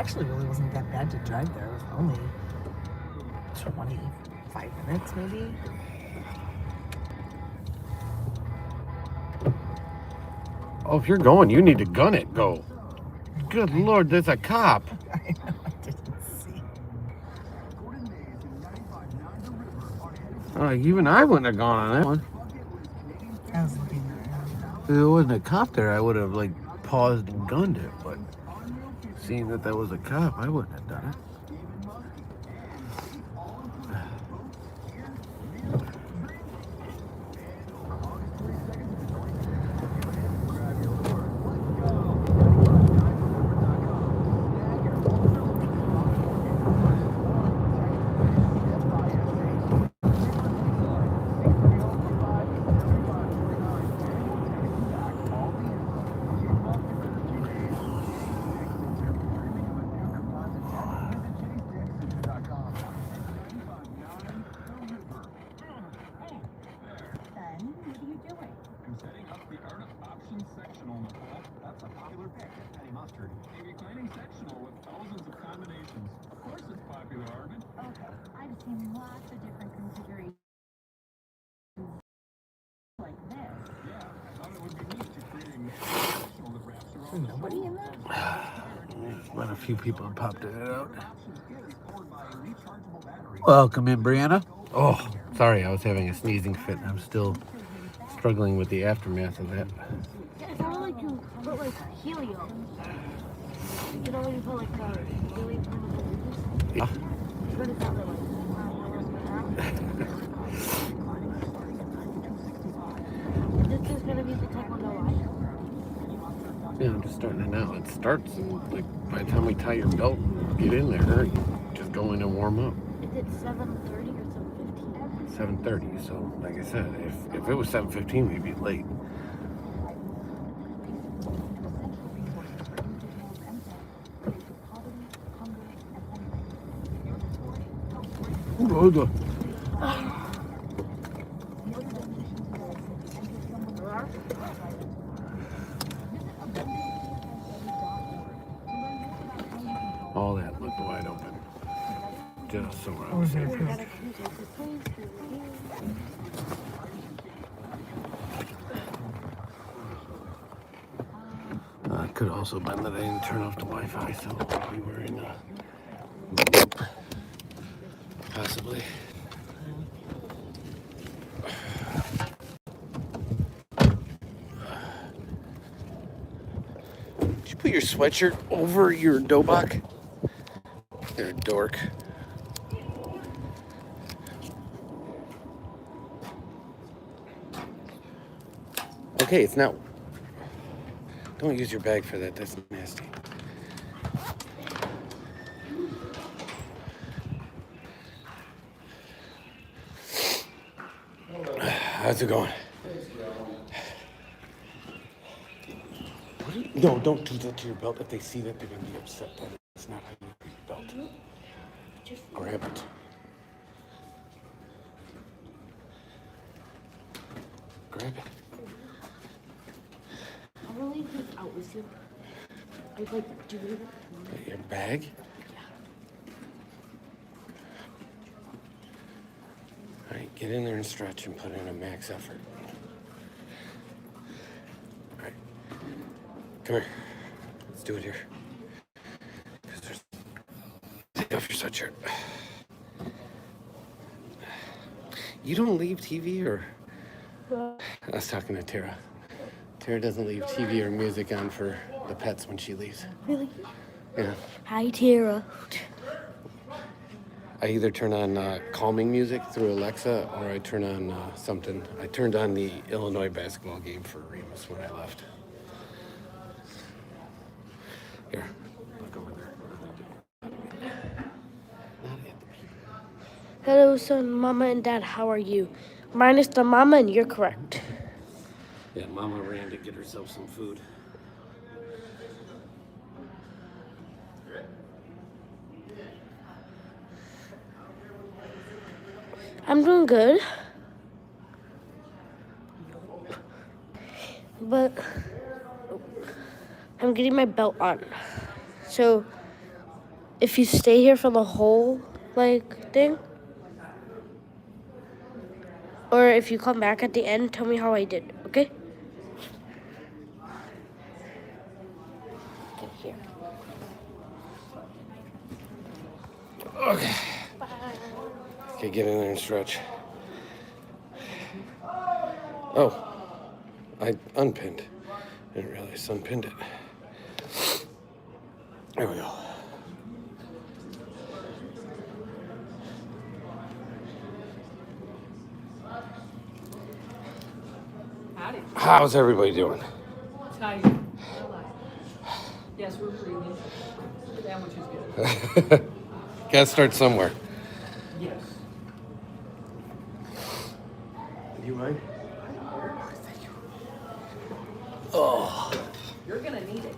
actually really wasn't that bad to drive there. It was only 25 minutes, maybe. Oh, if you're going, you need to gun it. Go. Good Lord, there's a cop. I know, I didn't see. Even I wouldn't have gone on that one. I was looking If there wasn't a cop there, I would have like paused and gunned it. But seeing that was a cop, I wouldn't have done it. nobody in there. There's been a few people have popped in and out. Welcome in, Brianna. Oh, sorry, I was having a sneezing fit. I'm still struggling with the aftermath of that. Yeah, I felt like you put like helium. You know when you put like helium in the Yeah. What is that like? This is gonna be the Taekwondo line. Yeah, I'm just starting it now. It starts, and like by the time we tie your belt, get in there, hurry. Just go in and warm up. Is it 7:30 or 7:15? 7:30. So, like I said, if it was 7:15, we'd be late. Oh, all that looked wide open. Just so I was here. It could also have been that I didn't turn off the Wi-Fi, so we were in a loop. Possibly. Did you put your sweatshirt over your dobok? You're a dork. Okay, it's not. Don't use your bag for that. That's nasty. How's it going? No, don't do that to your belt. If they see that, they're going to be upset. That's not how you use your belt. Just grab it. Grab it. I'm gonna leave this out with you. I'd like to do it. Your bag? Yeah. All right, get in there and stretch and put in a max effort. All right. Come here. Let's do it here. Take off your sweatshirt. You don't leave TV or? I was talking to Tara. Tara doesn't leave TV or music on for the pets when she leaves. Really? Yeah. Hi, Tara. I either turn on calming music through Alexa or I turn on something. I turned on the Illinois basketball game for Remus when I left. Here, look over there. Hello, son, Mama, and Dad. How are you? Minus the Mama, and you're correct. Yeah, Mama ran to get herself some food. I'm doing good. But I'm getting my belt on. So if you stay here for the whole thing, or if you come back at the end, tell me how I did. Okay? Here. Okay. Okay, get in there and stretch. Oh, I unpinned. Didn't realize I unpinned it. There we go. How's everybody doing? Tired. Yes, we're breathing. That much is good. Gotta start somewhere. Yes. You mind? You're gonna need it.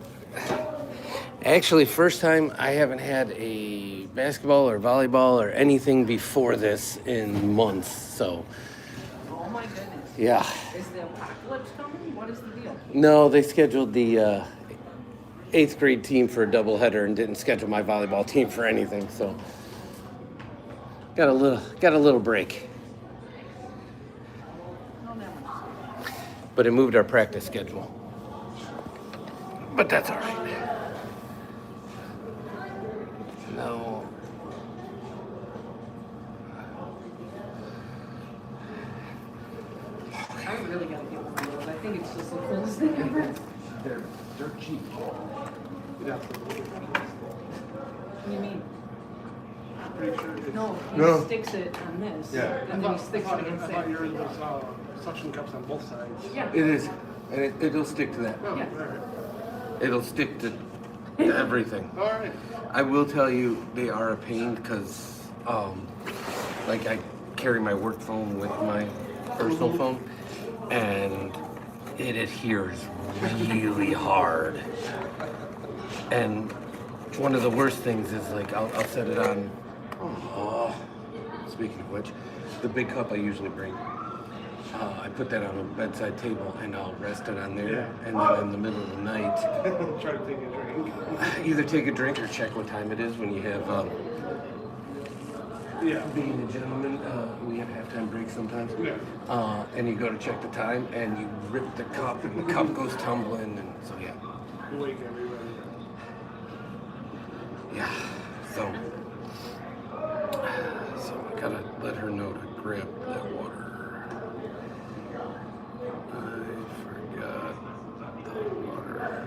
Actually, first time I haven't had a basketball or volleyball or anything before this in months, so Oh my goodness. yeah. Is the apocalypse coming? What is the deal? No, they scheduled the 8th grade team for a doubleheader and didn't schedule my volleyball team for anything, so got a little break. No, that much. But it moved our practice schedule. But that's all right. No. I really gotta get one of those. I think it's just the coolest thing ever. They're cheap. What do you mean? Pretty sure it's... No, he No. sticks it on this, Yeah. and then he sticks it against I thought that. yours was suction cups on both sides. Yeah. It is. And it'll stick to that. Oh, Yeah. all right. It'll stick to everything. All right. I will tell you, they are a pain because, like, I carry my work phone with my personal phone, and it adheres really hard. And one of the worst things is, like, I'll set it on. Speaking of which, the big cup I usually bring. I put that on a bedside table and I'll rest it on there. Yeah. And then in the middle of the night, Try to take a drink. either take a drink or check what time it is when you have, Yeah. being a gentleman, we have halftime breaks sometimes. Yeah. And you go to check the time and you rip the cup and the cup goes tumbling and so yeah. Wake everybody. Yeah. So I gotta let her know to grab that water. I forgot the water.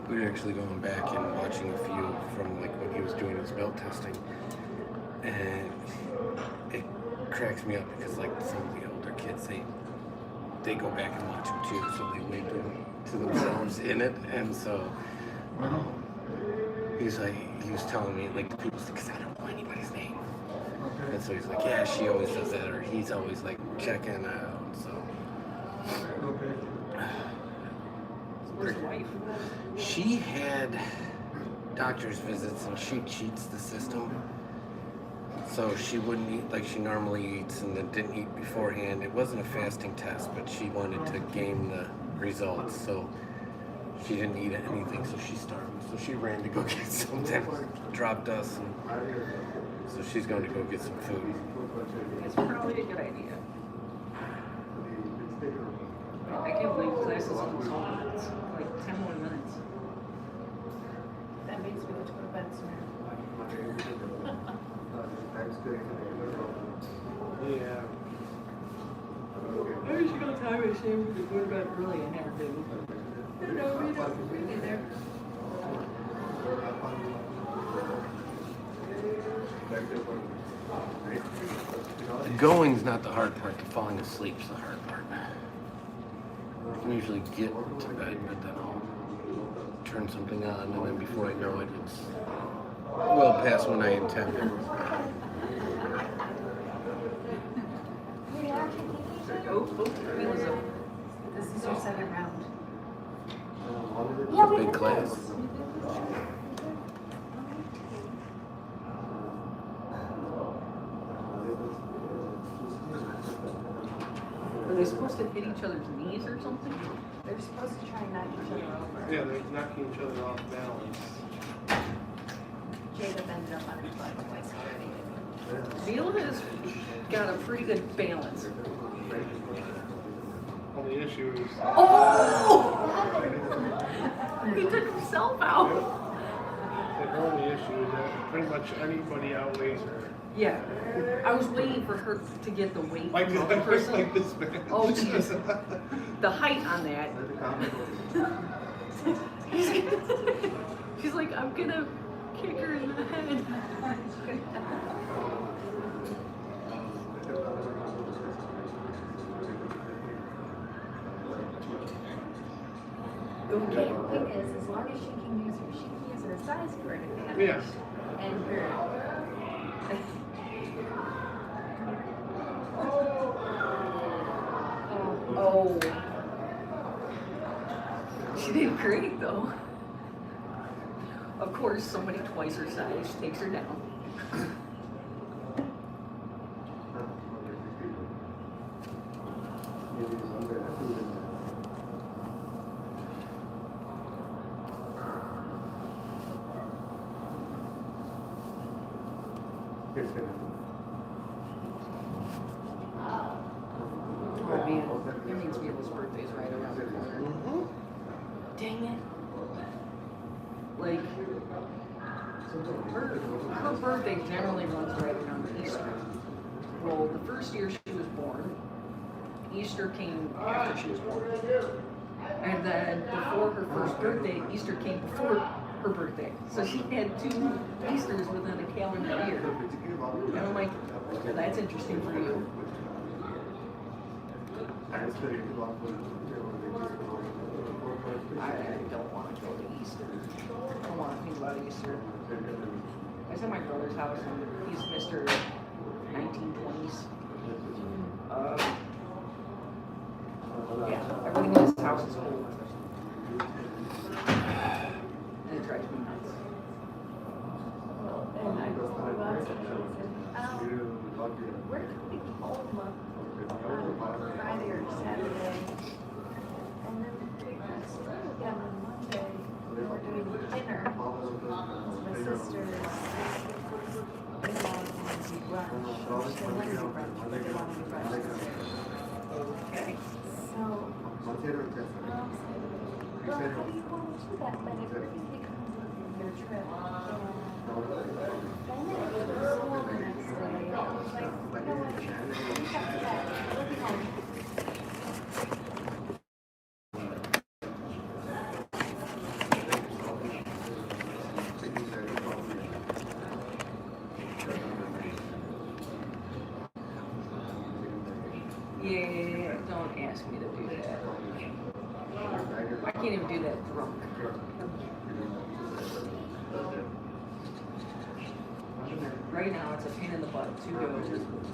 We were actually going back and watching a few from like when he was doing his belt testing, and it cracks me up because like some of the older kids they go back and watch him too, so they wave to themselves in it, and so he was telling me like the people because I don't know anybody's name, and so he's like, yeah, she always does that, or he's always like checking out, so. Where's the wife? She had doctor's visits and she cheats the system. So she wouldn't eat like she normally eats and then didn't eat beforehand. It wasn't a fasting test, but she wanted to game the results. So she didn't eat anything, so she starved. So she ran to go get something, dropped us, and so she's going to go get some food. It's probably a good idea. I can't believe classes in 12 minutes. Like 10 more minutes. That makes me want to go to bed soon. Yeah. Why are you gonna time it? She was to go to bed early and have to. No, we don't be there. The going's not the hard part, the falling asleep's the hard part. I can usually get to bed, but then I'll turn something on, and then before I know it, it's well past when I intended. Wheels up. This is your second round. Big class. to hit each other's knees or something? They're supposed to try and knock each other over. Yeah, they're knocking each other off balance. Jacob ended up on his butt twice already. Zeal has got a pretty good balance. Only issue is Oh! He took himself out. the only issue is that pretty much anybody outweighs her. Yeah. I was waiting for her to get the weight Like of the other person. like this man. Oh, jeez. The height on that. She's like, I'm gonna kick her in the head. Okay, the thing is, as long as she can use her size for an advantage. Yeah. And her. Oh. She did great though. Of course, somebody twice her size takes her down. Oh man, that means Mila's birthday's right around the corner. Dang it. Like, her birthday generally runs right around Easter. Well, the first year she was born, Easter came after she was born. And then before her first birthday, Easter came before her birthday. So she had 2 Easters within a calendar year. And I'm like, that's interesting for you. I don't want to go to Easter. I don't want to think about Easter. I was at my brother's house and he's Mr. 1920s. Yeah, everything in his house is old. And it drives me nuts. And I was going where can we home on Friday or Saturday? And then we pick this up again on Monday. We're doing dinner. My sister's brunch. They want to do brunch, but they want to do brunch. Okay. So, well, how do you want to do that? But if everybody comes in from your trip, then they go to school the next day. I was like, you know what? You got that. We'll be home. Yeah, don't ask me to do that. I can't even do that drunk. Right now, it's a pain in the butt to go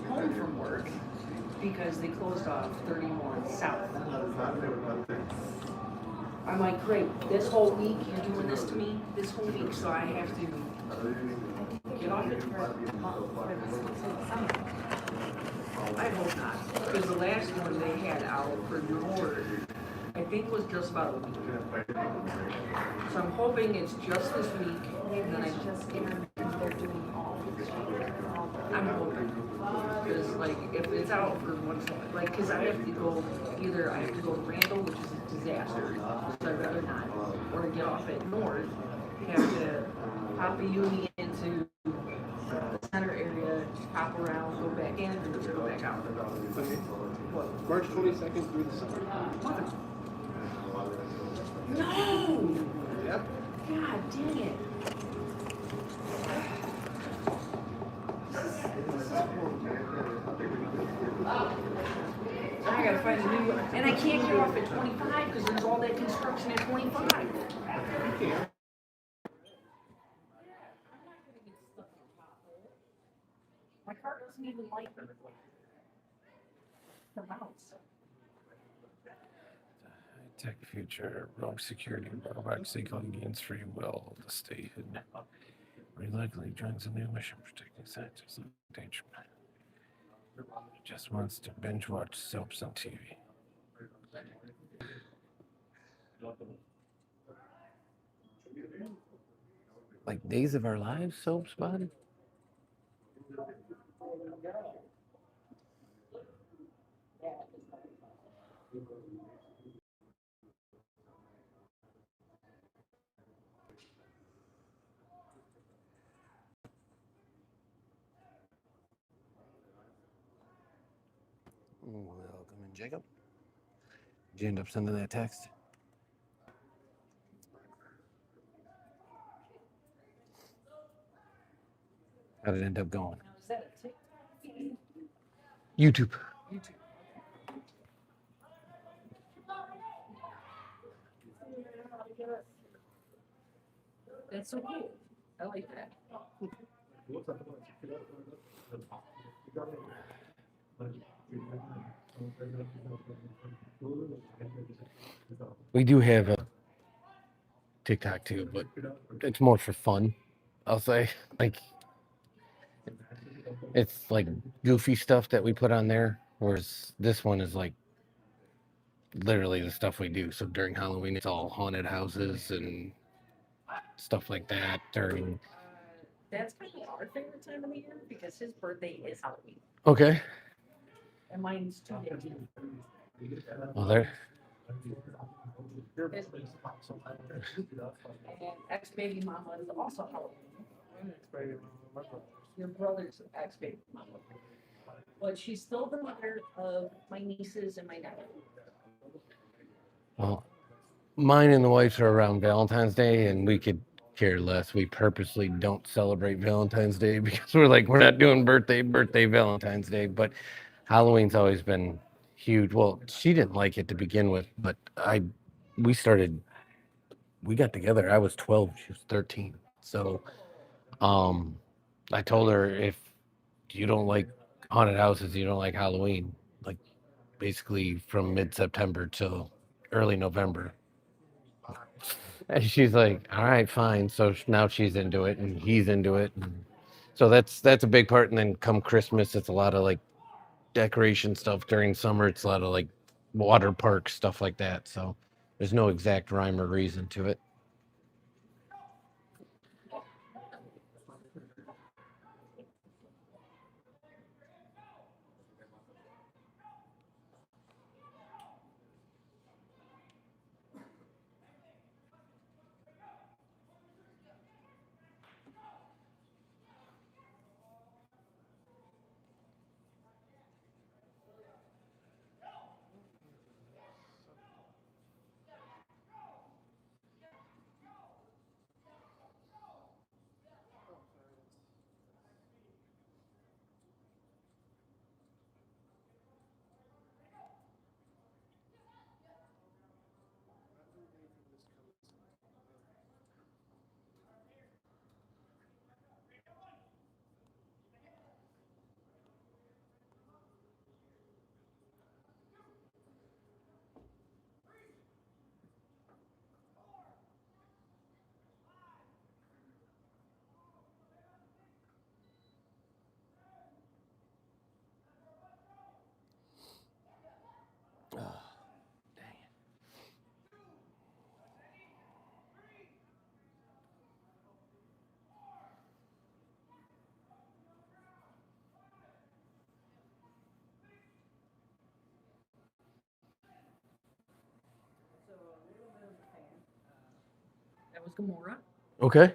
home from work because they closed off 31 South. I'm like, great, this whole week you're doing this to me, this whole week, so I have to get off it. I hope not, because the last one they had out for Nord, I think was just about a week. So I'm hoping it's just this week, and then I Just they're doing all this. I'm hoping. Because, like, if it's out for one, like, because I have to go, either I have to go to Randall, which is a disaster, so I'd rather not, or to get off at North, have to hop the uni into the center area, hop around, go back in, and then go back out. What? March 22nd through the 7th. Mother. No! Yep. God dang it. I gotta find a new one. And I can't get off at 25 because there's all that construction at 25. My car doesn't even like the mounts. Tech future, rogue security, robots seeking against free will, the state reluctantly joins a new mission protecting scientists of danger. Just wants to binge watch soaps on TV. Like Days of Our Lives soap spotted? Welcome in, Jacob. Did you end up sending that text? How did it end up going? Now, is that a tick? YouTube. YouTube. That's so cool. I like that. We do have a TikTok too, but it's more for fun. I'll say, like, it's like goofy stuff that we put on there, whereas this one is like literally the stuff we do. So during Halloween, it's all haunted houses and stuff like that. During That's kind of our favorite time of the year because his birthday is Halloween okay, and mine's 2 days. well there. And ex-baby mama is also Halloween. Your brother's ex-baby mama. But she's still the mother of my nieces and my nephew. Well, mine and the wife's are around Valentine's Day, and we could care less. We purposely don't celebrate Valentine's Day because we're like, we're not doing birthday, Valentine's Day. But Halloween's always been huge. Well, she didn't like it to begin with, but we got together. I was 12, she was 13. So, I told her if you don't like haunted houses, you don't like Halloween, like basically from mid-September till early November. And she's like, all right, fine. So now she's into it and he's into it. And so that's a big part. And then come Christmas, it's a lot of like decoration stuff. During summer, it's a lot of like water park stuff like that. So there's no exact rhyme or reason to it. That was Gamora. Okay.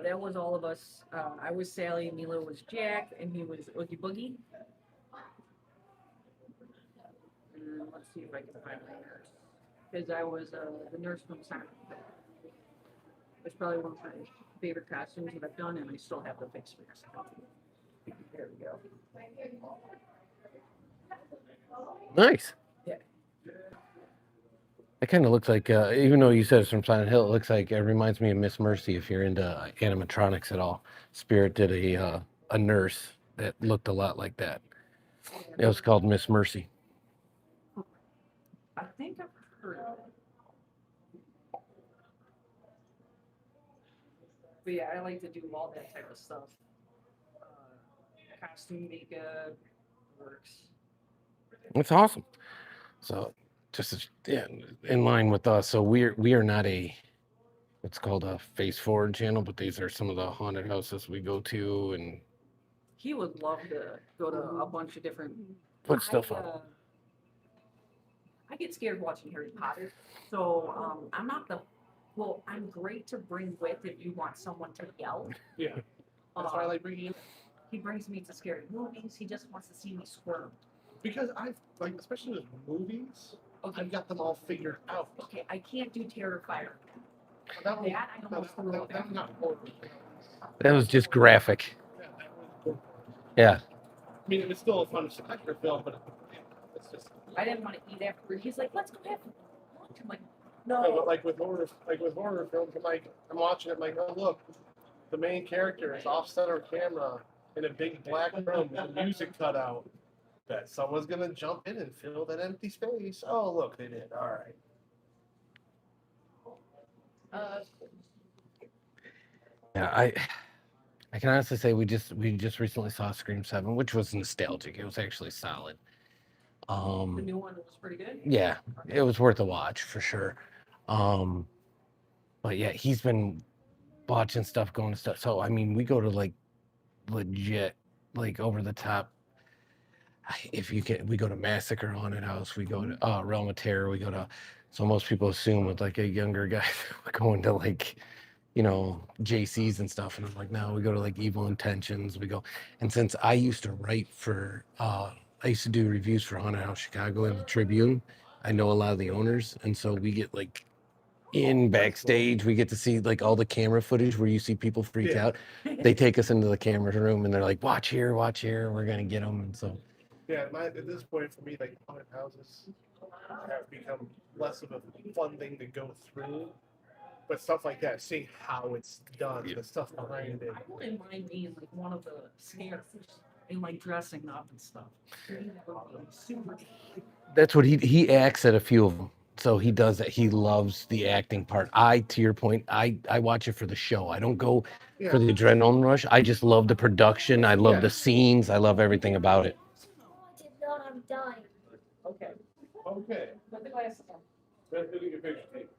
That was all of us. I was Sally, Milo was Jack, and he was Oogie Boogie. And let's see if I can find my nurse. Because I was the nurse from Sonic. It's probably one of my favorite costumes that I've done, and I still have the fixed mask. There we go. Nice. Yeah. It kind of looks like, even though you said it's from Silent Hill, it looks like it reminds me of Miss Mercy if you're into animatronics at all. Spirit did a nurse that looked a lot like that. It was called Miss Mercy. I think I've heard of it. But yeah, I like to do all that type of stuff. Costume makeup works. It's awesome. So yeah, in line with us. So we are not a what's called a face forward channel, but these are some of the haunted houses we go to and He would love to go to a bunch of different. put stuff up. I get scared watching Harry Potter, so I'm not the. Well, I'm great to bring with if you want someone to yell. Yeah. That's why I like bringing him. He brings me to scary movies. He just wants to see me squirm. Because I've, like, especially with movies, Okay. I've got them all figured out. Okay, I can't do Terrifier. That was, That I almost threw up. that's not horror. That was just graphic. Yeah, that was horror. Yeah. I mean, it was still a fun spectacular film, but it's just. I didn't want to eat after. He's like, "Let's go have lunch." I'm like, No, "No." but like with horror films, I'm watching it, I'm like, oh look, the main character is off center camera in a big black room with the music cut out. Bet someone's gonna jump in and fill that empty space. Oh look, they did. All right. Yeah, I can honestly say we just recently saw Scream 7, which was nostalgic. It was actually solid. The new one was pretty good. Yeah, it was worth a watch for sure. But yeah, he's been watching stuff, going to stuff. So I mean, we go to like legit, like over the top. If you can, we go to Massacre Haunted House. We go to Realm of Terror. We go to. So most people assume with like a younger guy, we're going to like, you know, JC's and stuff. And I'm like, no, we go to like Evil Intentions. We go, and since I used to write for, I used to do reviews for Haunted House Chicago and the Tribune. I know a lot of the owners, and so we get like in backstage. We get to see like all the camera footage where you see people freak out. They take us into the camera room and they're like, watch here, we're gonna get them. And so. Yeah, at this point for me, like haunted houses have become less of a fun thing to go through. But stuff like that, seeing how it's done, the stuff behind it. I wouldn't mind being like one of the scares and like dressing up and stuff. Super. That's what he acts at a few of them. So he does that. He loves the acting part. To your point, I watch it for the show. I don't go for the adrenaline rush. I just love the production. I love the scenes. I love everything about it. I'm dying. Okay. Okay. Put the glasses on. Let's do your picture tape.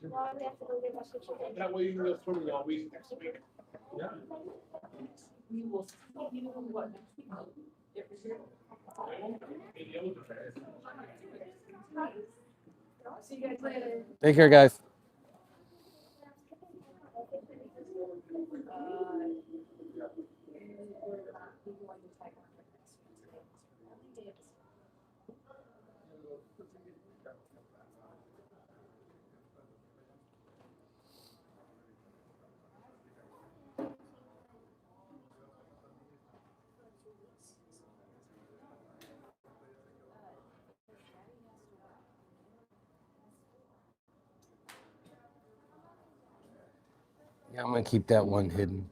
Why do we have to go get my picture taken? That way you can go swimming all week next week. Yeah. We will see you what next week. If you're here. See you guys later. Take care, guys. Yeah, I'm gonna keep that one hidden.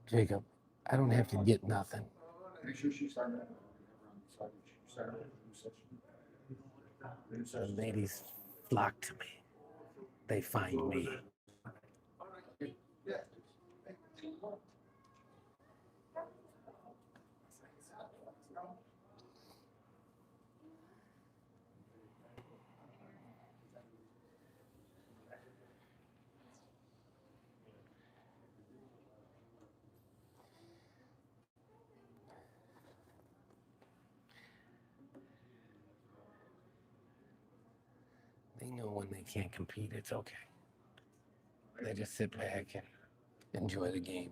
Jacob, I don't have to get nothing. The ladies flock to me. They find me. They know when they can't compete, it's okay. They just sit back and enjoy the game.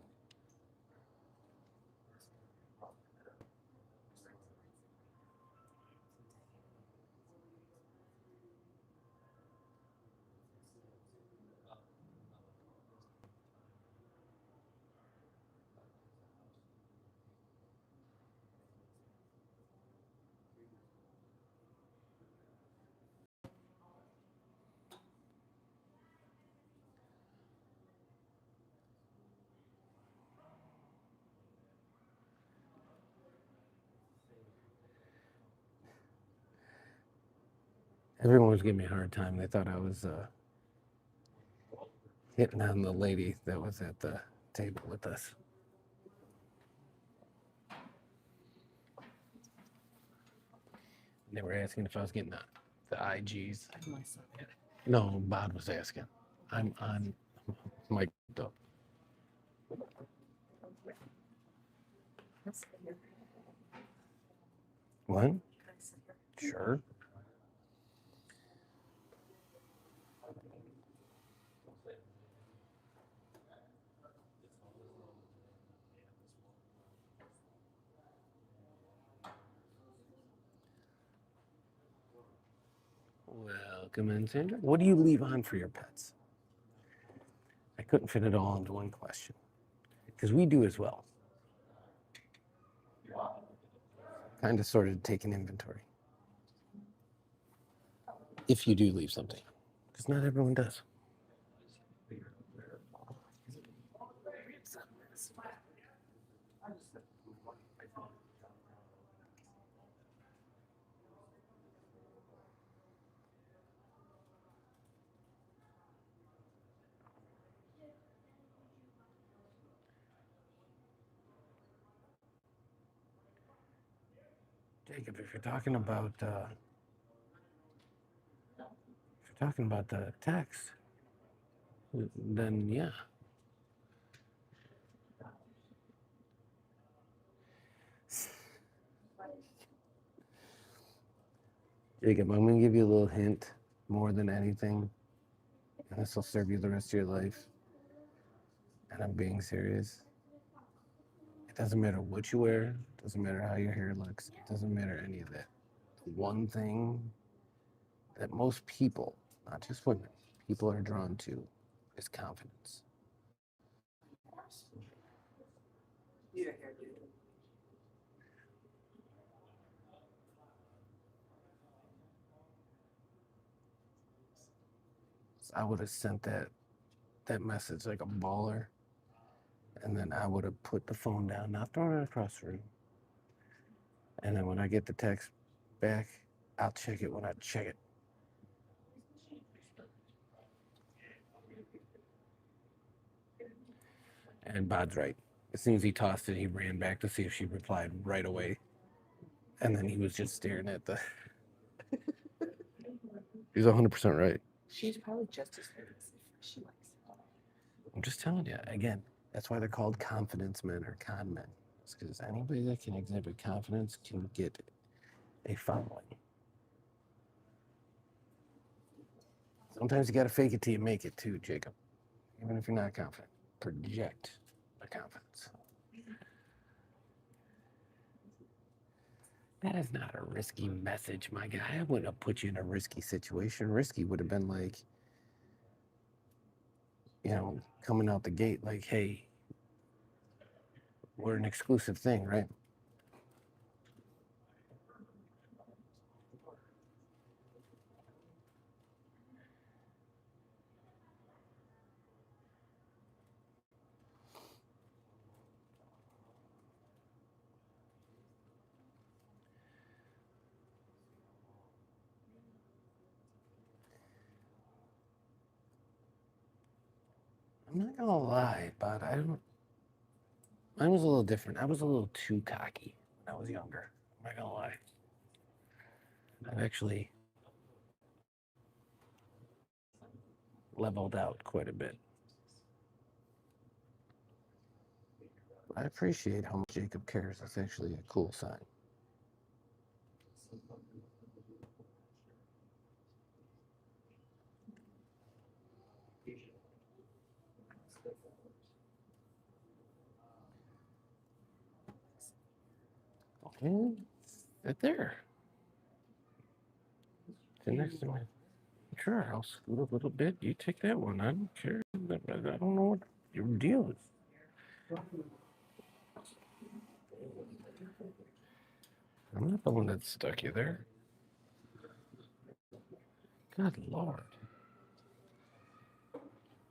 Everyone was giving me a hard time. They thought I was hitting on the lady that was at the table with us. They were asking if I was getting the IGs. No, Bob was asking. I'm on mic up. What? Sure. Welcome in, Sandra. What do you leave on for your pets? I couldn't fit it all into one question because we do as well. Kind of sort of take an inventory. If you do leave something, because not everyone does. Jacob, if you're talking about the text, then yeah. Jacob, I'm gonna give you a little hint more than anything, and this will serve you the rest of your life. And I'm being serious. It doesn't matter what you wear, it doesn't matter how your hair looks, it doesn't matter any of that. The one thing that most people, not just women, people are drawn to is confidence. So I would have sent that message like a baller, and then I would have put the phone down, not thrown it across the room. And then when I get the text back, I'll check it when I check it. And Bod's right. As soon as he tossed it, he ran back to see if she replied right away. And then he was just staring at the. He's 100% right. She's probably just as nervous if she likes it. I'm just telling you, again, that's why they're called confidence men or con men. It's because anybody that can exhibit confidence can get a following. Sometimes you got to fake it till you make it too, Jacob. Even if you're not confident, project the confidence. That is not a risky message, my guy. I wouldn't have put you in a risky situation. Risky would have been like, coming out the gate like, hey, we're an exclusive thing, right? I'm not gonna lie, but mine was a little different. I was a little too cocky when I was younger. I'm not gonna lie. I've actually leveled out quite a bit. I appreciate how much Jacob cares. That's actually a cool sign. Okay, sit there. Sit next to me. Sure, I'll scoot a little bit. You take that one. I don't care. I don't know what your deal is. I'm not the one that stuck you there. Good Lord.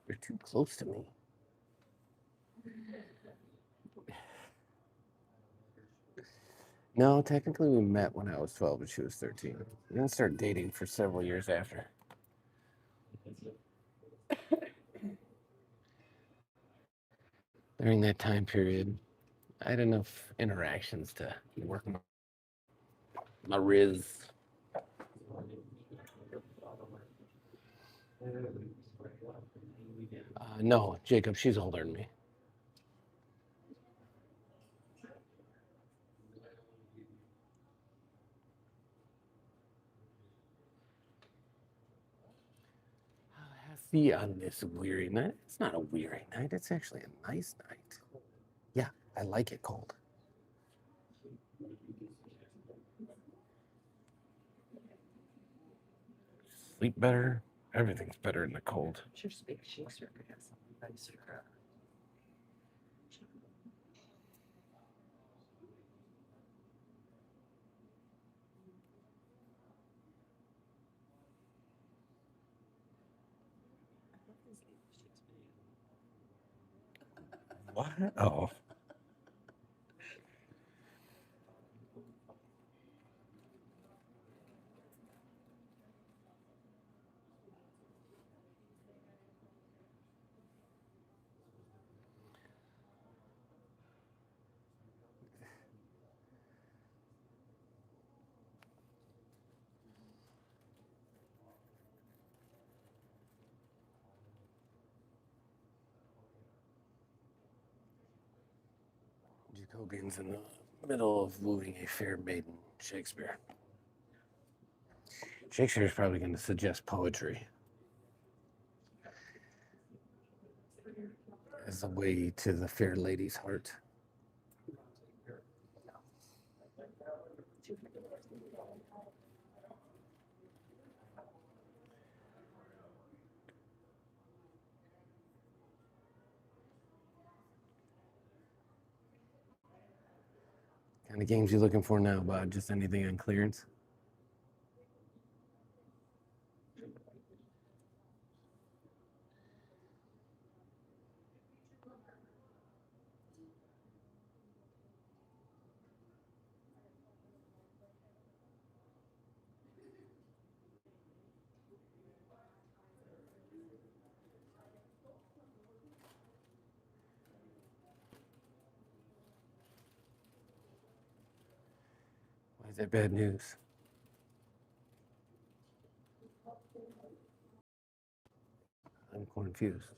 You're too close to me. No, technically we met when I was 12 and she was 13. We didn't start dating for several years after. During that time period, I had enough interactions to work my riz. No, Jacob, she's older than me. See, on this weary night, it's not a weary night. It's actually a nice night. Yeah, I like it cold. Sleep better. Everything's better in the cold. Sure, speak Shakespeare could have something nicer. What? Oh. Jacobian's in the middle of wooing a fair maiden, Shakespeare. Shakespeare's probably going to suggest poetry as a way to the fair lady's heart. Kind of games you looking for now, Bob? Just anything on clearance? Why is that bad news? I'm confused.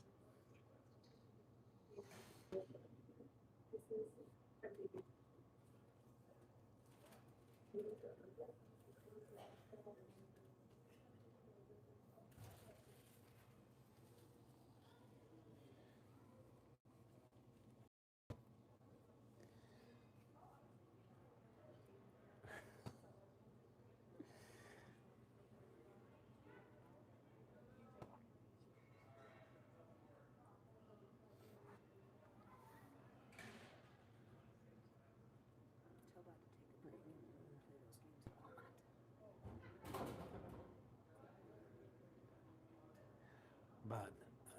But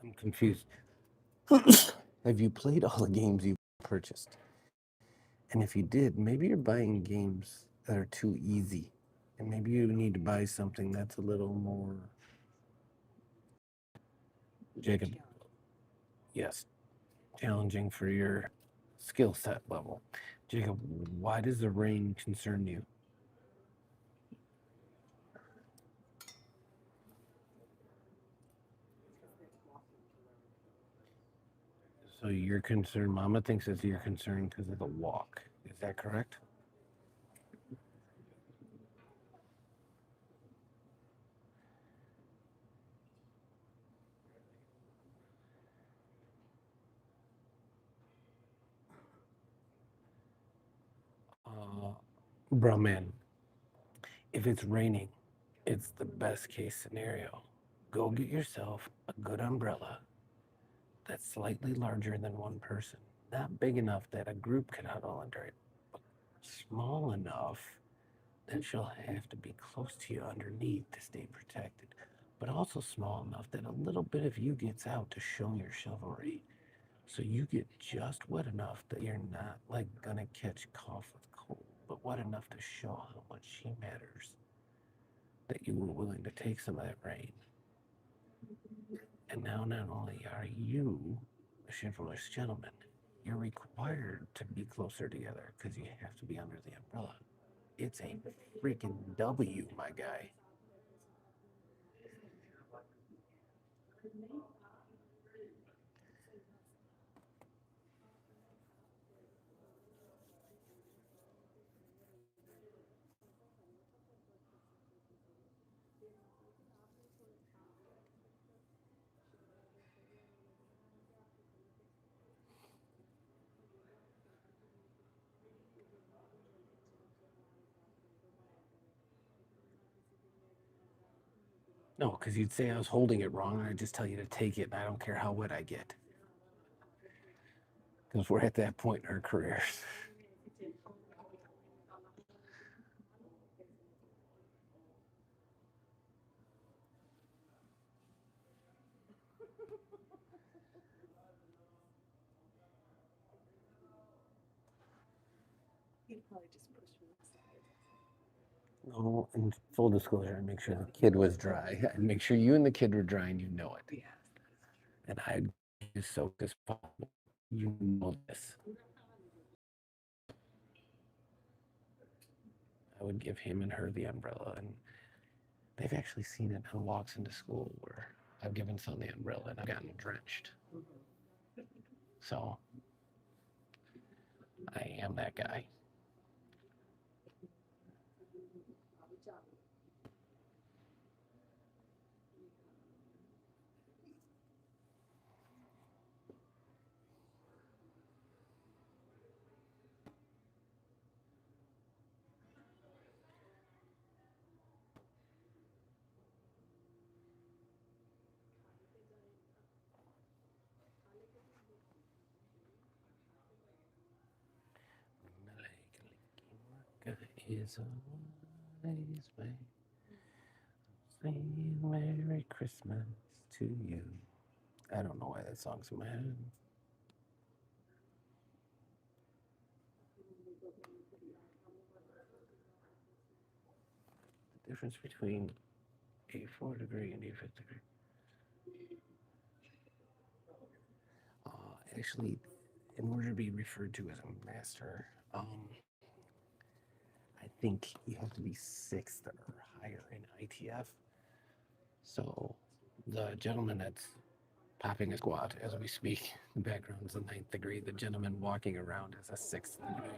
I'm confused. Have you played all the games you purchased? And if you did, maybe you're buying games that are too easy. And maybe you need to buy something that's a little more. Jacob, yes, challenging for your skill set level. Jacob, why does the rain concern you? So you're concerned, Mama thinks that you're concerned because of the walk. Is that correct? Bro, man, if it's raining, it's the best case scenario. Go get yourself a good umbrella that's slightly larger than one person. Not big enough that a group can huddle under it, but small enough that she'll have to be close to you underneath to stay protected, but also small enough that a little bit of you gets out to show your chivalry. So you get just wet enough that you're not like gonna catch cough with cold, but what enough to show how much she matters that you were willing to take some of that rain. And now not only are you a chivalrous gentleman, you're required to be closer together because you have to be under the umbrella. It's a freaking W, my guy. No, because you'd say I was holding it wrong, and I'd just tell you to take it, and I don't care how wet I get. Because we're at that point in our careers. He'd probably just push me aside. No, in full disclosure, I'd make sure the kid was dry. I'd make sure you and the kid were dry, and you know it. Yes. And I'd be as soaked as possible. You know this. I would give him and her the umbrella, and they've actually seen it on walks into school where I've given son the umbrella and I've gotten drenched. So I am that guy. Is always way. Say Merry Christmas to you. I don't know why that song's in my head. The difference between a 4th degree and a 5th degree. Actually, in order to be referred to as a master, I think you have to be 6th or higher in ITF. So the gentleman that's popping a squat as we speak, the background's a 9th degree. The gentleman walking around is a 6th degree.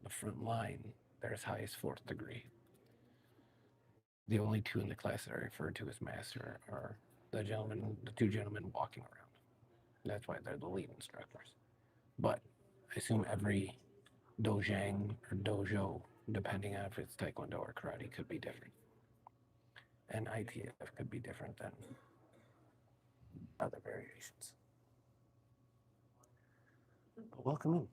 The front line, they're as high as 4th degree. The only two in the class that are referred to as master are the two gentlemen walking around. That's why they're the lead instructors. But I assume every dojang or dojo, depending on if it's taekwondo or karate, could be different. And ITF could be different than other variations. But welcome in.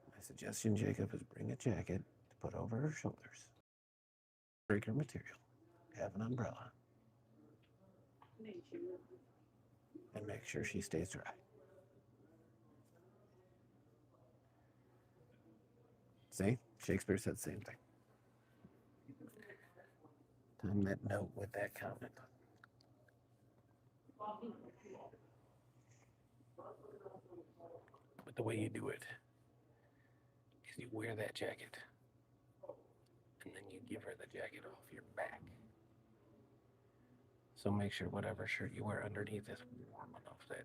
My suggestion, Jacob, is bring a jacket to put over her shoulders. Breaker material. Have an umbrella. And make sure she stays dry. See? Shakespeare said the same thing. Time that note with that comment. But the way you do it is you wear that jacket and then you give her the jacket off your back. So make sure whatever shirt you wear underneath is warm enough that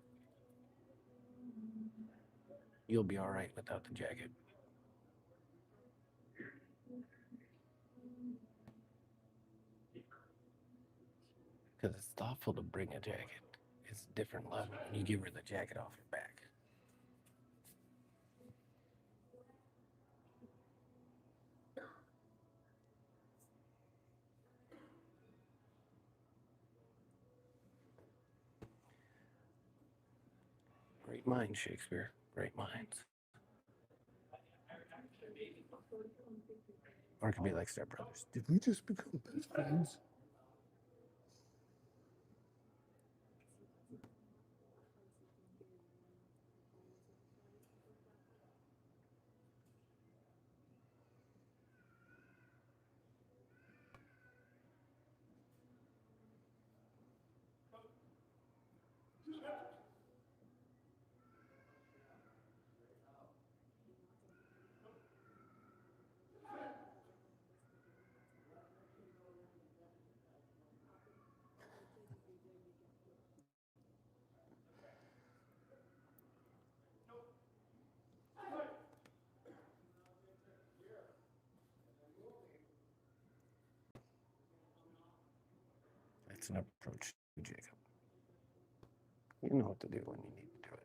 you'll be all right without the jacket. Because it's thoughtful to bring a jacket. It's a different level when you give her the jacket off your back. Great minds, Shakespeare. Great minds. Or it could be like stepbrothers. Did we just become best friends? That's an approach, Jacob. You know what to do when you need to do it.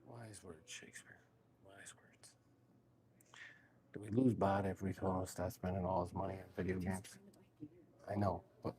Wise words, Shakespeare. Wise words. Do we lose Bod if we told him to stop spending all his money on video games? I know, but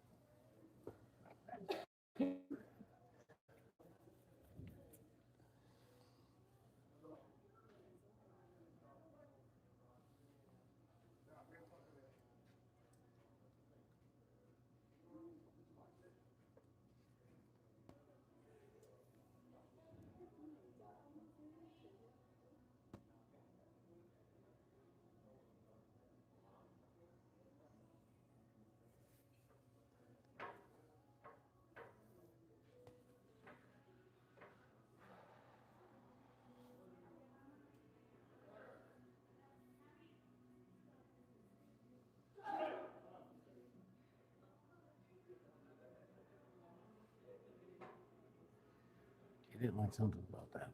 he didn't like something about that.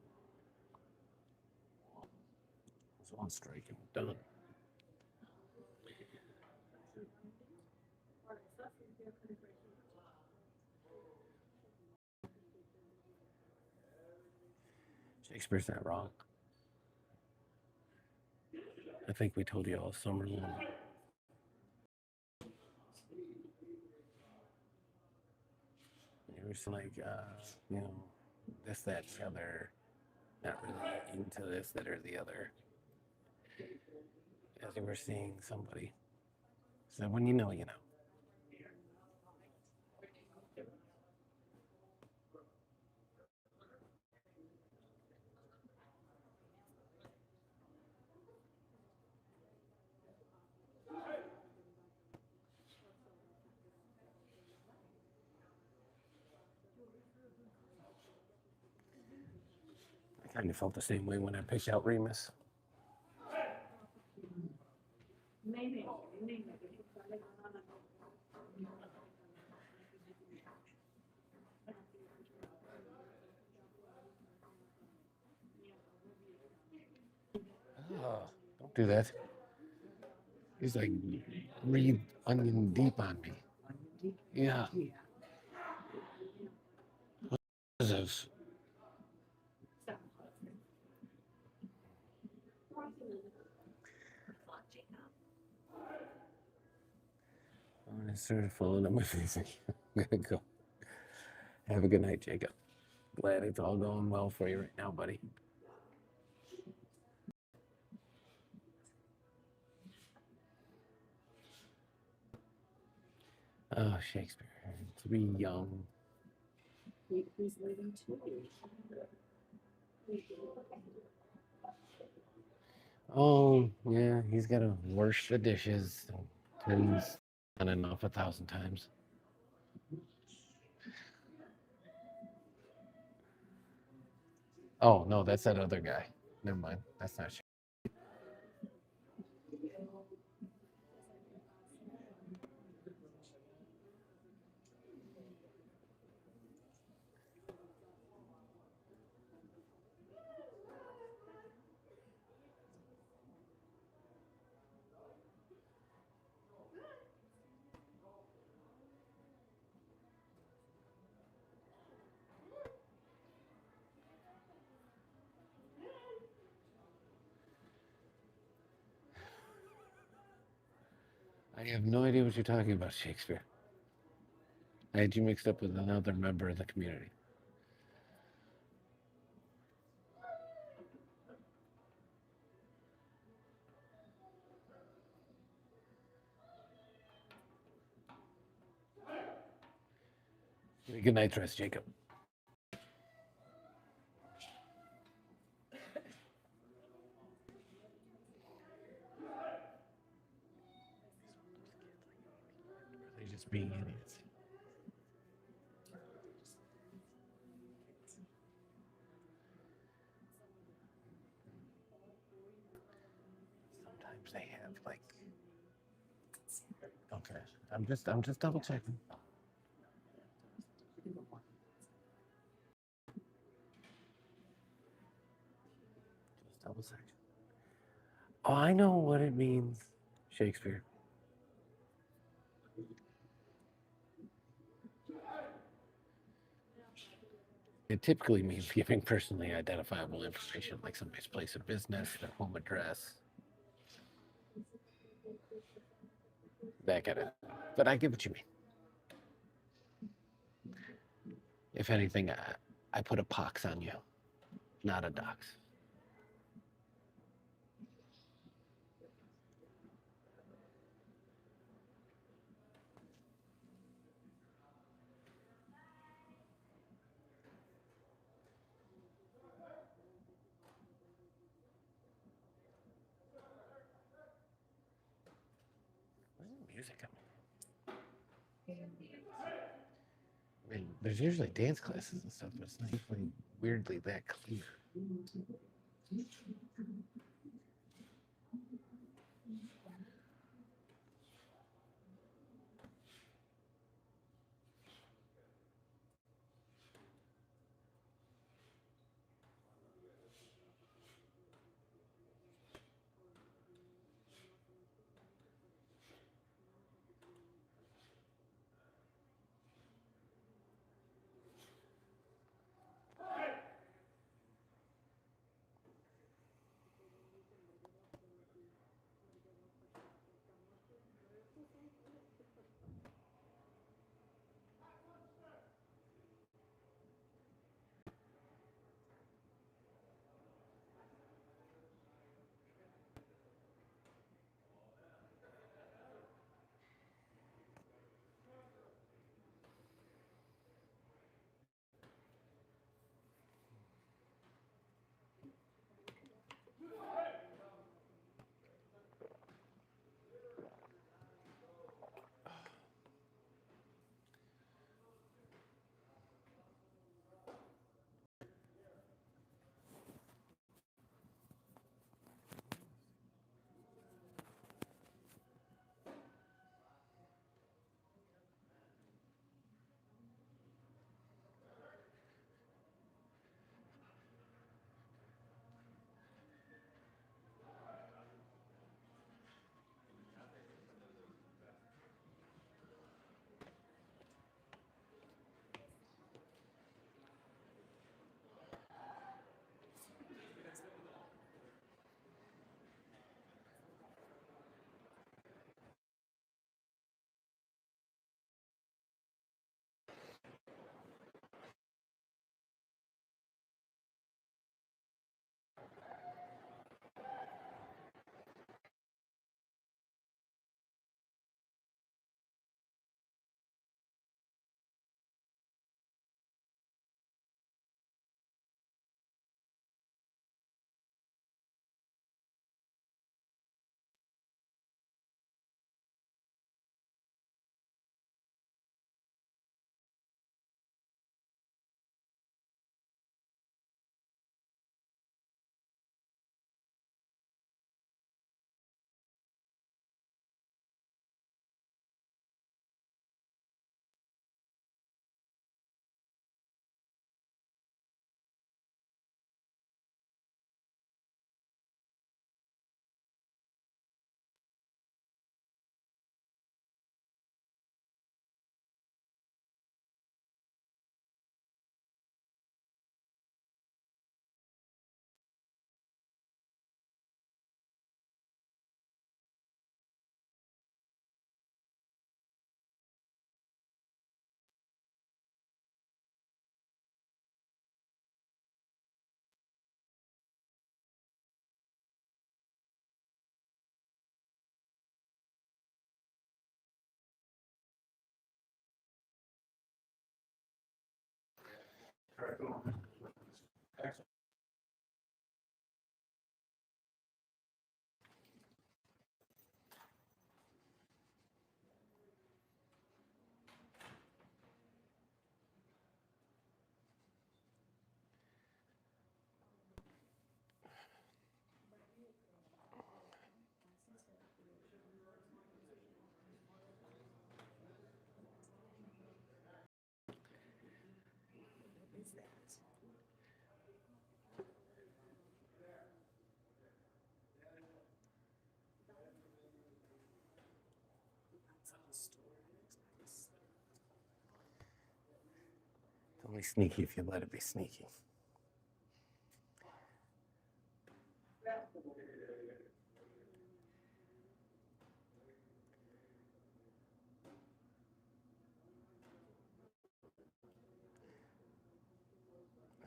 It was on strike and done. Shakespeare's not wrong. I think we told you all summer long. It was like, this, that, and the other. Not really into this, that, or the other. As you were seeing somebody. So when you know, you know. I kind of felt the same way when I picked out Remus. Oh, don't do that. He's like breathe onion deep on me. Yeah. What is this? I'm gonna start falling on my face. I'm gonna go. Have a good night, Jacob. Glad it's all going well for you right now, buddy. Oh, Shakespeare. To be young. He's leaving too. Oh, yeah, he's got to wash the dishes. Turns on and off 1,000 times. Oh, no, that's that other guy. Never mind. That's not Shakespeare. I have no idea what you're talking about, Shakespeare. I had you mixed up with another member of the community. Good night, rest, Jacob. They're just being idiots. Sometimes they have like. Okay, I'm just double checking. Just double checking. Oh, I know what it means, Shakespeare. It typically means giving personally identifiable information like somebody's place of business, their home address, that kind of. But I get what you mean. If anything, I put a pox on you, not a dox. Where's the music coming? I mean, there's usually dance classes and stuff, but it's not usually weirdly that clear. What is that? Outside the store. It's It's only sneaky if you let it be sneaky.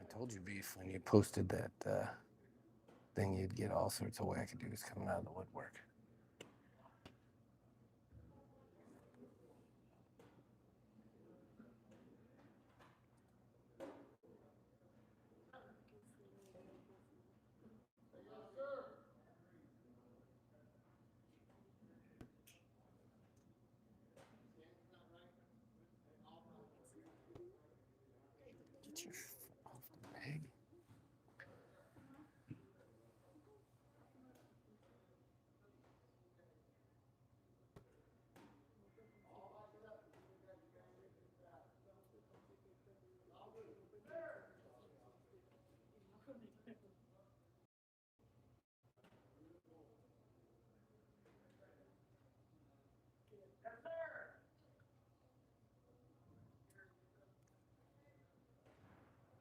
I told you, Beef, when you posted that thing, you'd get all sorts of wackadoos coming out of the woodwork. Get your foot off the bag.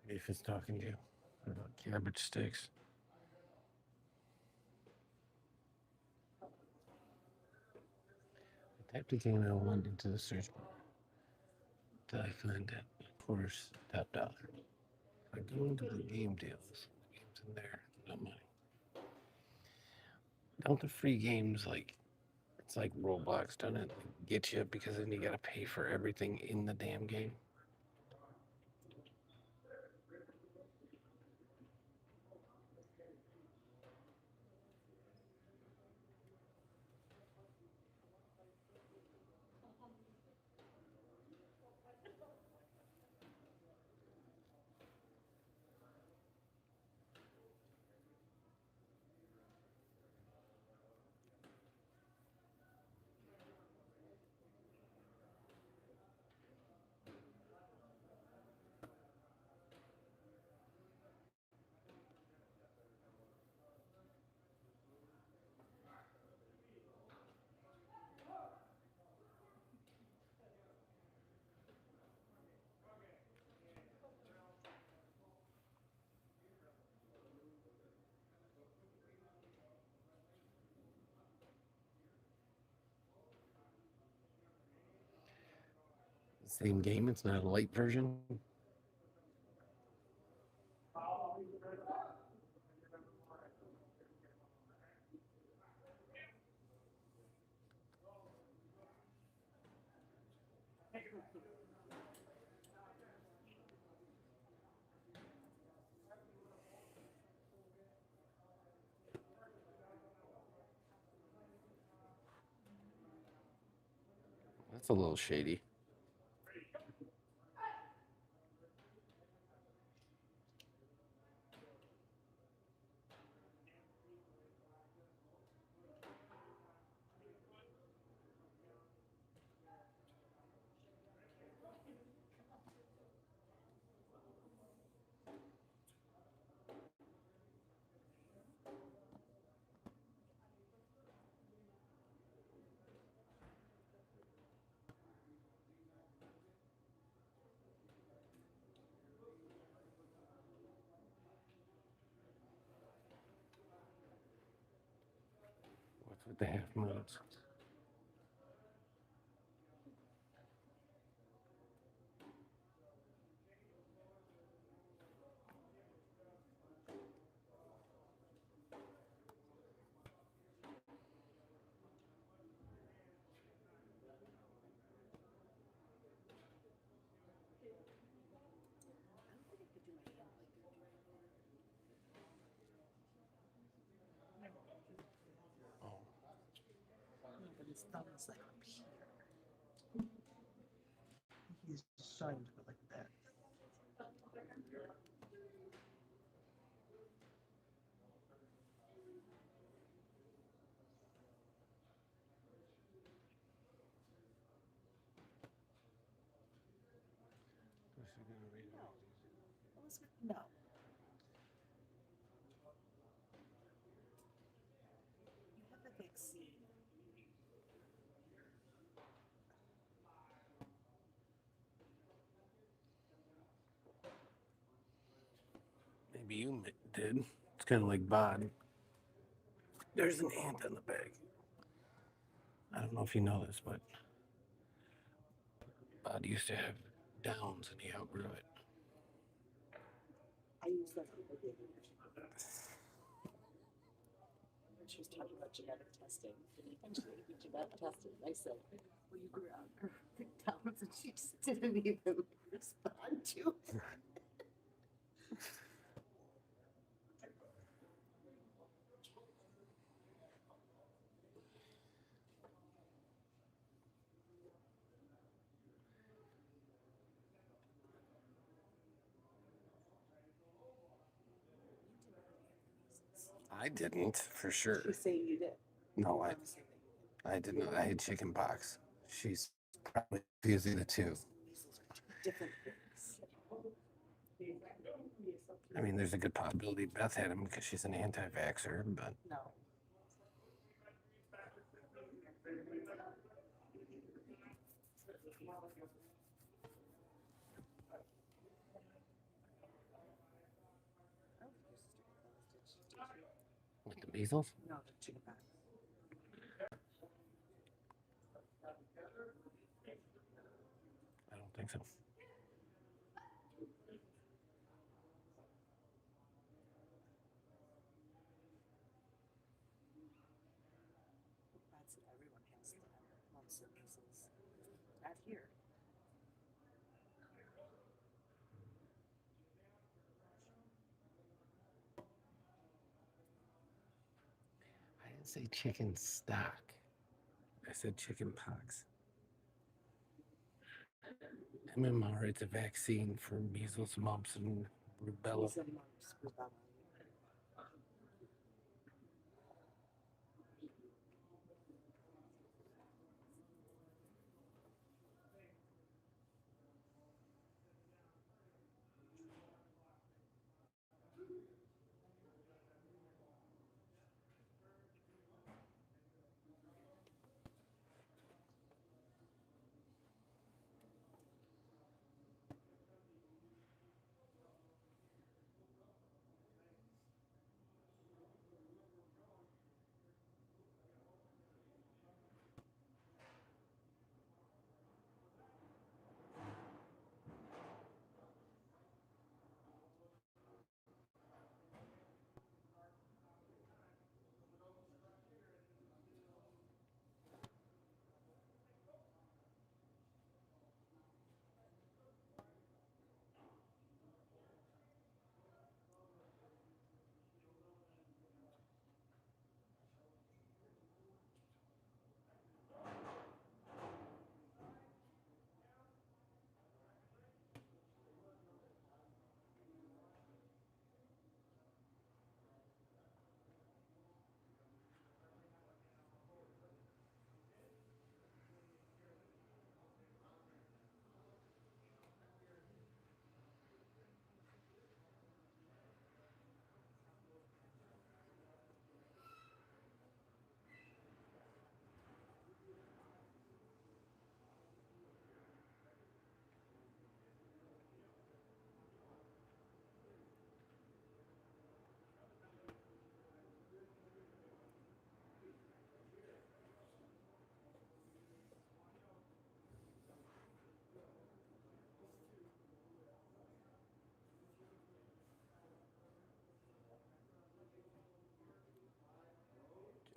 Beef is talking to you about cabbage sticks. I typed the game I want into the search bar. Till I find it. Of course, top dollar. If I go into the game deals, the game's in there, not mine. Don't the free games it's like Roblox, don't it? Get you because then you gotta pay for everything in the damn game. Same game, it's not a light version. That's a little shady. What's with the half moons? I don't think I could do thumb is like up here. He's just showing to go like that. Elizabeth, no. You have the vaccine. Maybe you did. It's kind of like Bod. There's an ant on the bag. I don't know if you know this, but Bod used to have downs and he outgrew it. I use that for the baby. When she was talking about genetic testing, and she had to be genetic tested, and I said, well, you grew out her downs, and she just didn't even respond to it. I didn't, for sure. She's saying you did. No, I'm saying that you did. I did not. I had chicken pox. She's probably confusing the two. Measles are two different things. I mean, there's a good possibility Beth had him because she's an anti-vaxxer, but No. with the measles, No, the chicken pox. I don't think so. That's everyone has the mumps and measles. Not here. I didn't say chicken stock. I said chicken pox. MMR, it's a vaccine for measles, mumps, and rubella. Measles, mumps, rubella.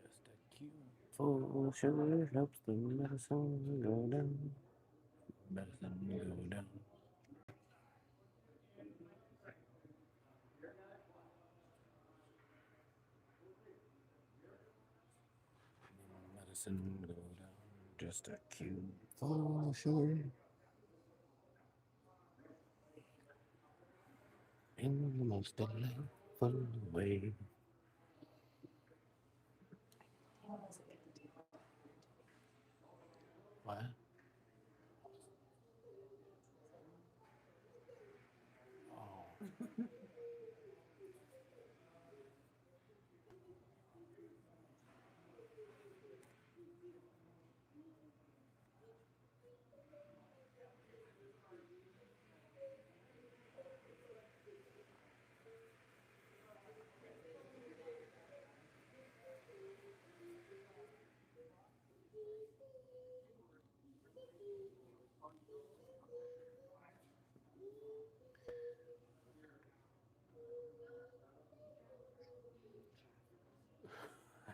Just a cube full of sugar helps the medicine go down. Medicine go down. Medicine go down. just a cute fall shore in the most delightful way. What? Oh.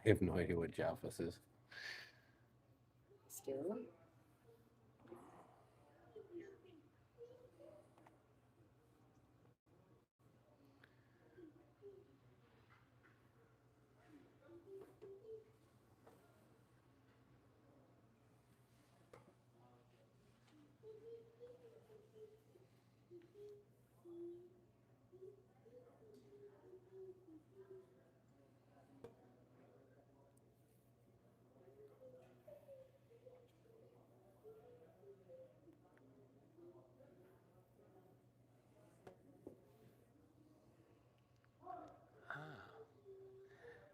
I have no idea what Jaffas is. Still?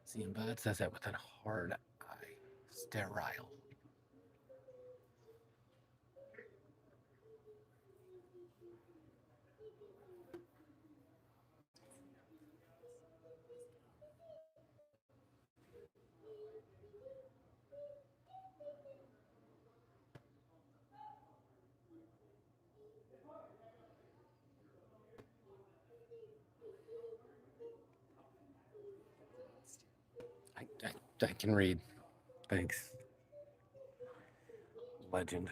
See, and Bud says that with a hard I. Sterile. I can read. Thanks. Legend.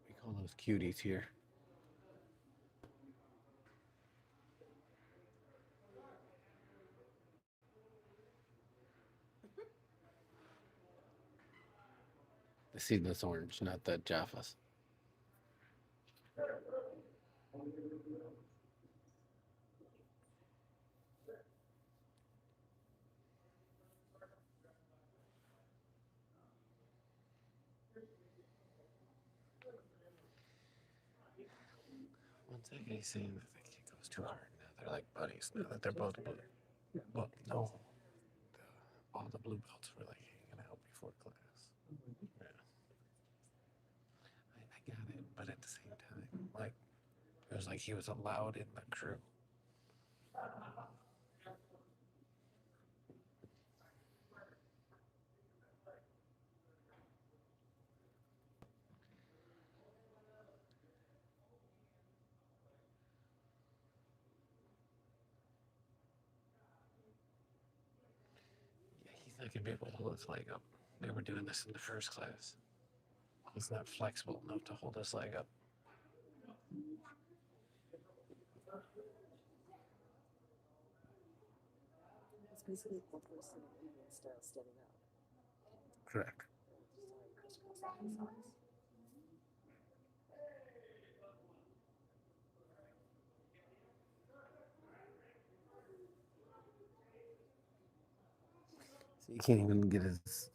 We call those cuties here. The seedless orange, not the Jaffas. One second he's saying that the kid goes too hard. Now they're like buddies. Now that they're both blue. Well, no. All the blue belts were like hanging out before class. Yeah. I got it, but at the same time, like, it was like he was allowed in the crew. Yeah, he's not gonna be able to hold his leg up. They were doing this in the first class. He's not flexible enough to hold his leg up. It's basically one person Indian style standing up. Correct. Crisscross socks. So you can't even get his.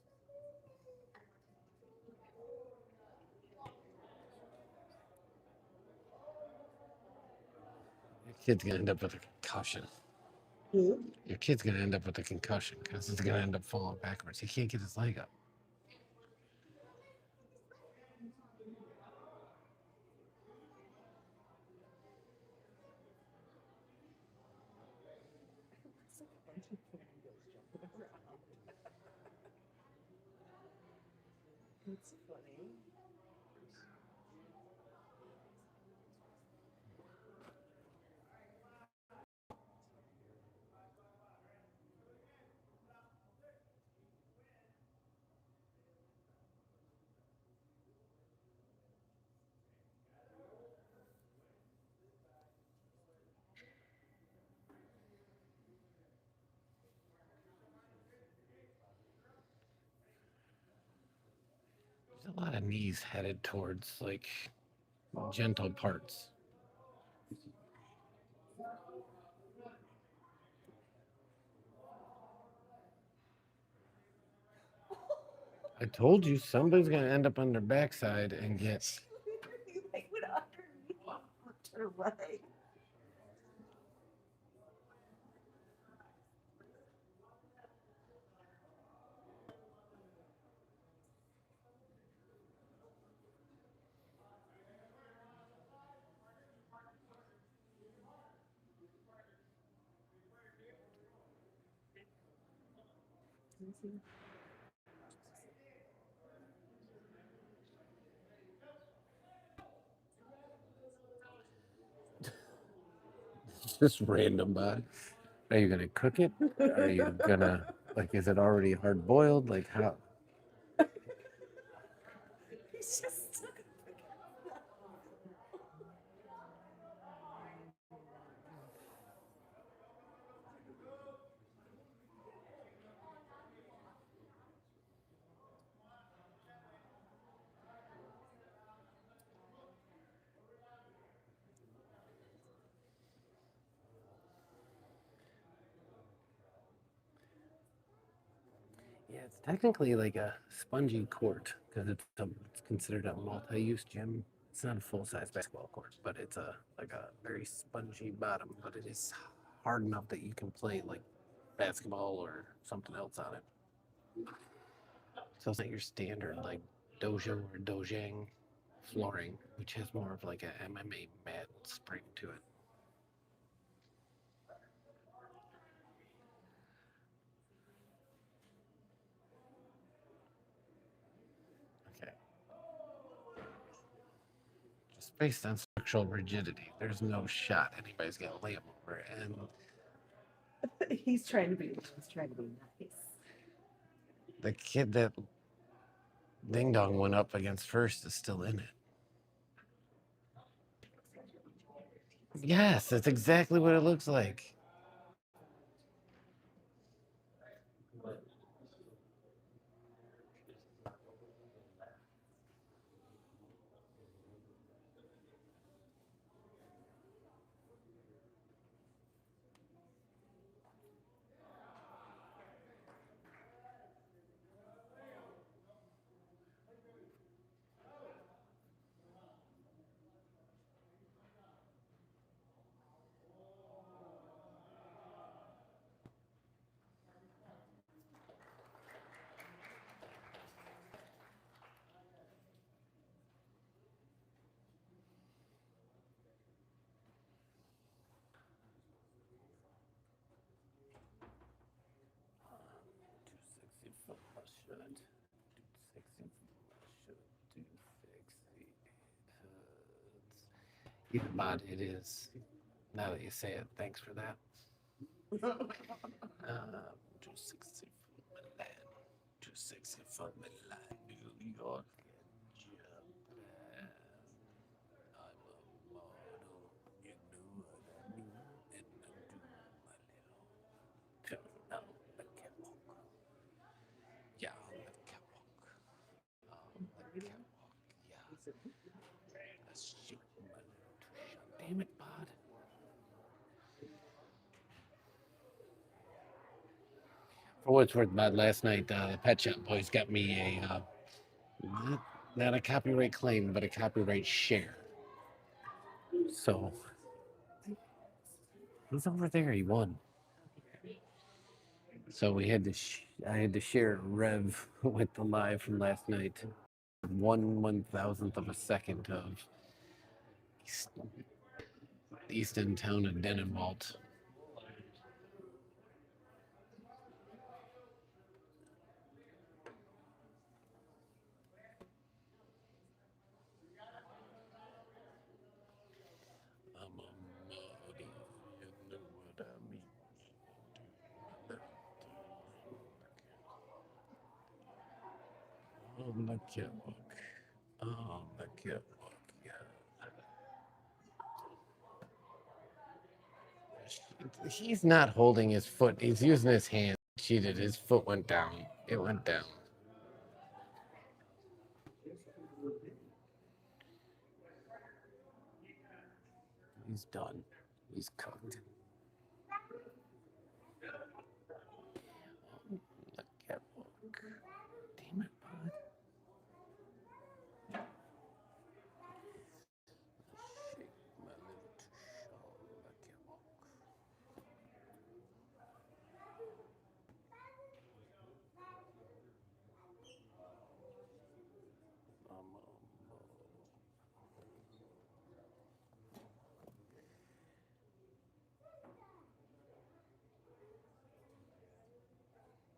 Kid's gonna end up with a concussion. Hmm? Your kid's gonna end up with a concussion because he's gonna end up falling backwards. He can't get his leg up. It's like a bunch of flamingos jumping around. It's funny. There's a lot of knees headed towards like gentle parts. I told you somebody's gonna end up on their backside and get. You like went underneath, flipped her way. Just random, bud. Are you gonna cook it? Are you gonna like? Is it already hard boiled? Like how? He's just stuck. Yeah, it's technically like a spongy court because it's considered a multi-use gym. It's not a full-size basketball court, but it's a like a very spongy bottom. But it is hard enough that you can play like basketball or something else on it. So it's not your standard like dojo or dojang flooring, which has more of like a MMA mat spring to it. Okay. Just based on structural rigidity, there's no shot anybody's gonna lay him over. And He's trying to be nice. the kid that Ding Dong went up against first is still in it. Yes, that's exactly what it looks like. Too sexy for my shirt. Too sexy for my shirt. Too sexy. It hurts. Even mod it is. Now that you say it, thanks for that. Too sexy for Milan. Too sexy for Milan, New York, and Japan. I'm a model. You knew what I knew, and I do my little turn on the catwalk. Yeah, on the catwalk. On the catwalk. Yeah. Let's shoot my little two-shot. Damn it, bud. For what's worth, bud, last night the Pet Shop Boys got me a not a copyright claim, but a copyright share. So He's over there. He won. So we had to. I had to share Rev with the live from last night. 1/1000th of a second of East End Town and Denenwald. I'm a muddy, you know what I mean. On the catwalk. On the catwalk, yeah. He's not holding his foot. He's using his hand. Cheated. His foot went down. It went down. He's done. He's cooked. On the catwalk. Damn it, bud. Shake my little tush on the catwalk.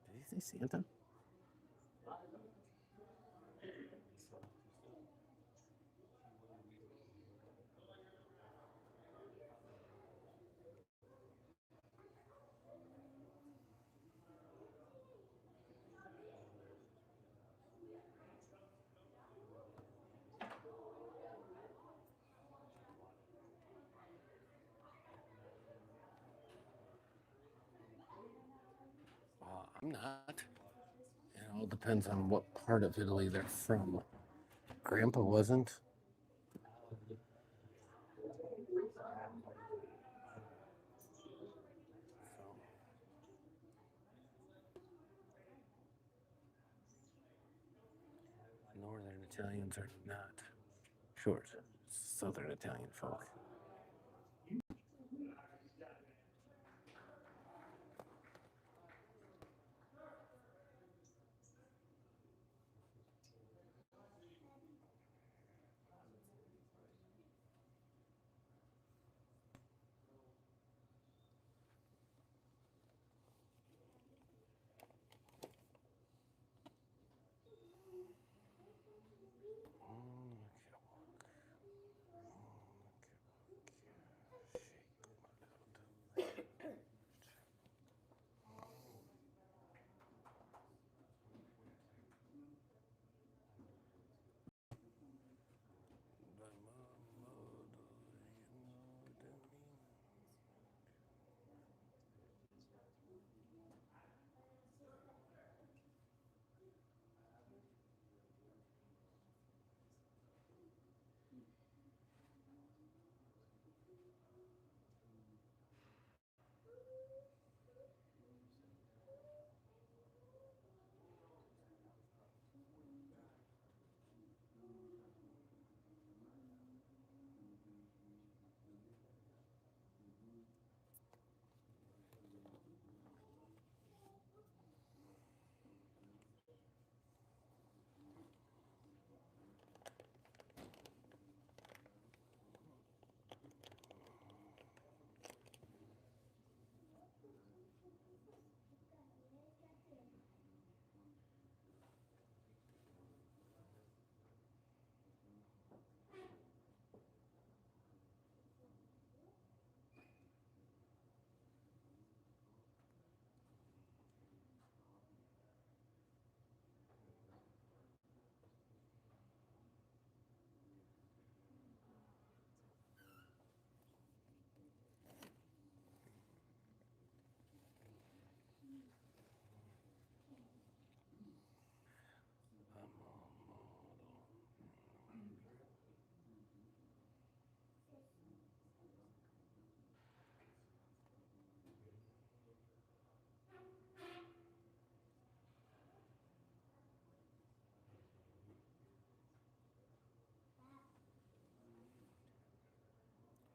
Did he say Santa? I'm not. It all depends on what part of Italy they're from. Grandpa wasn't. Northern Italians are not. Short. Southern Italian folk.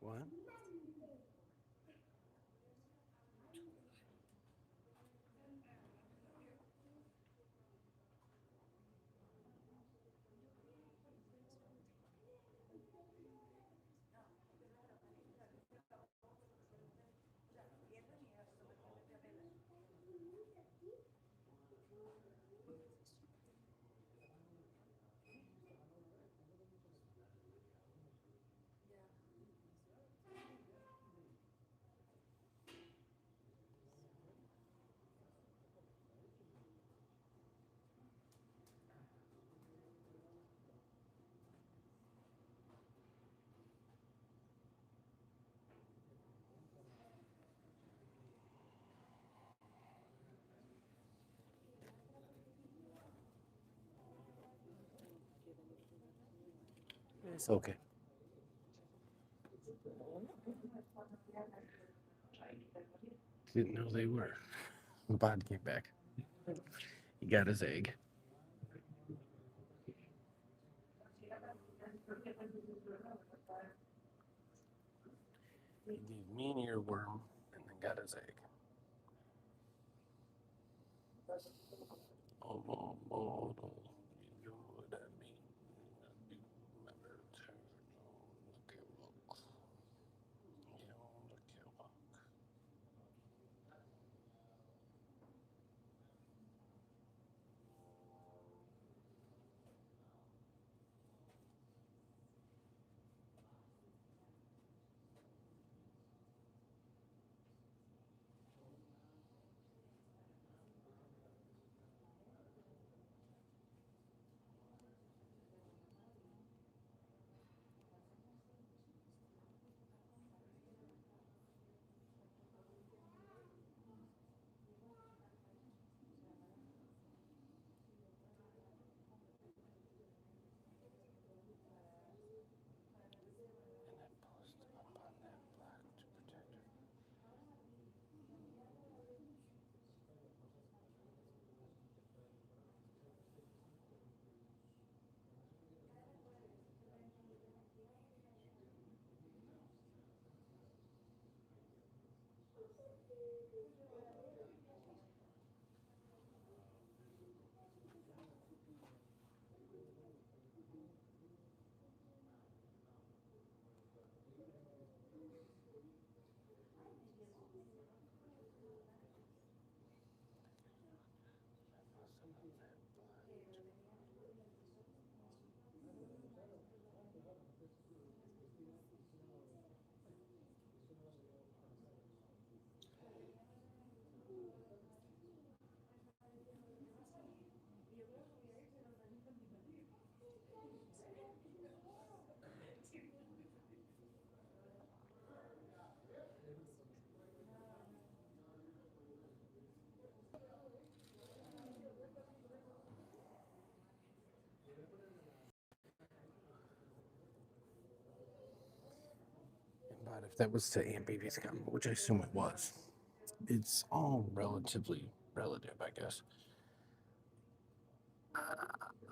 What? It's okay. Didn't know they were. Bod came back. He got his egg. He gave me an earworm and then got his egg. Oh, you know what I mean. Remember to look at walk. You know, look at walk. But if that was to Aunt Baby's comment, which I assume it was, it's all relatively relative, I guess.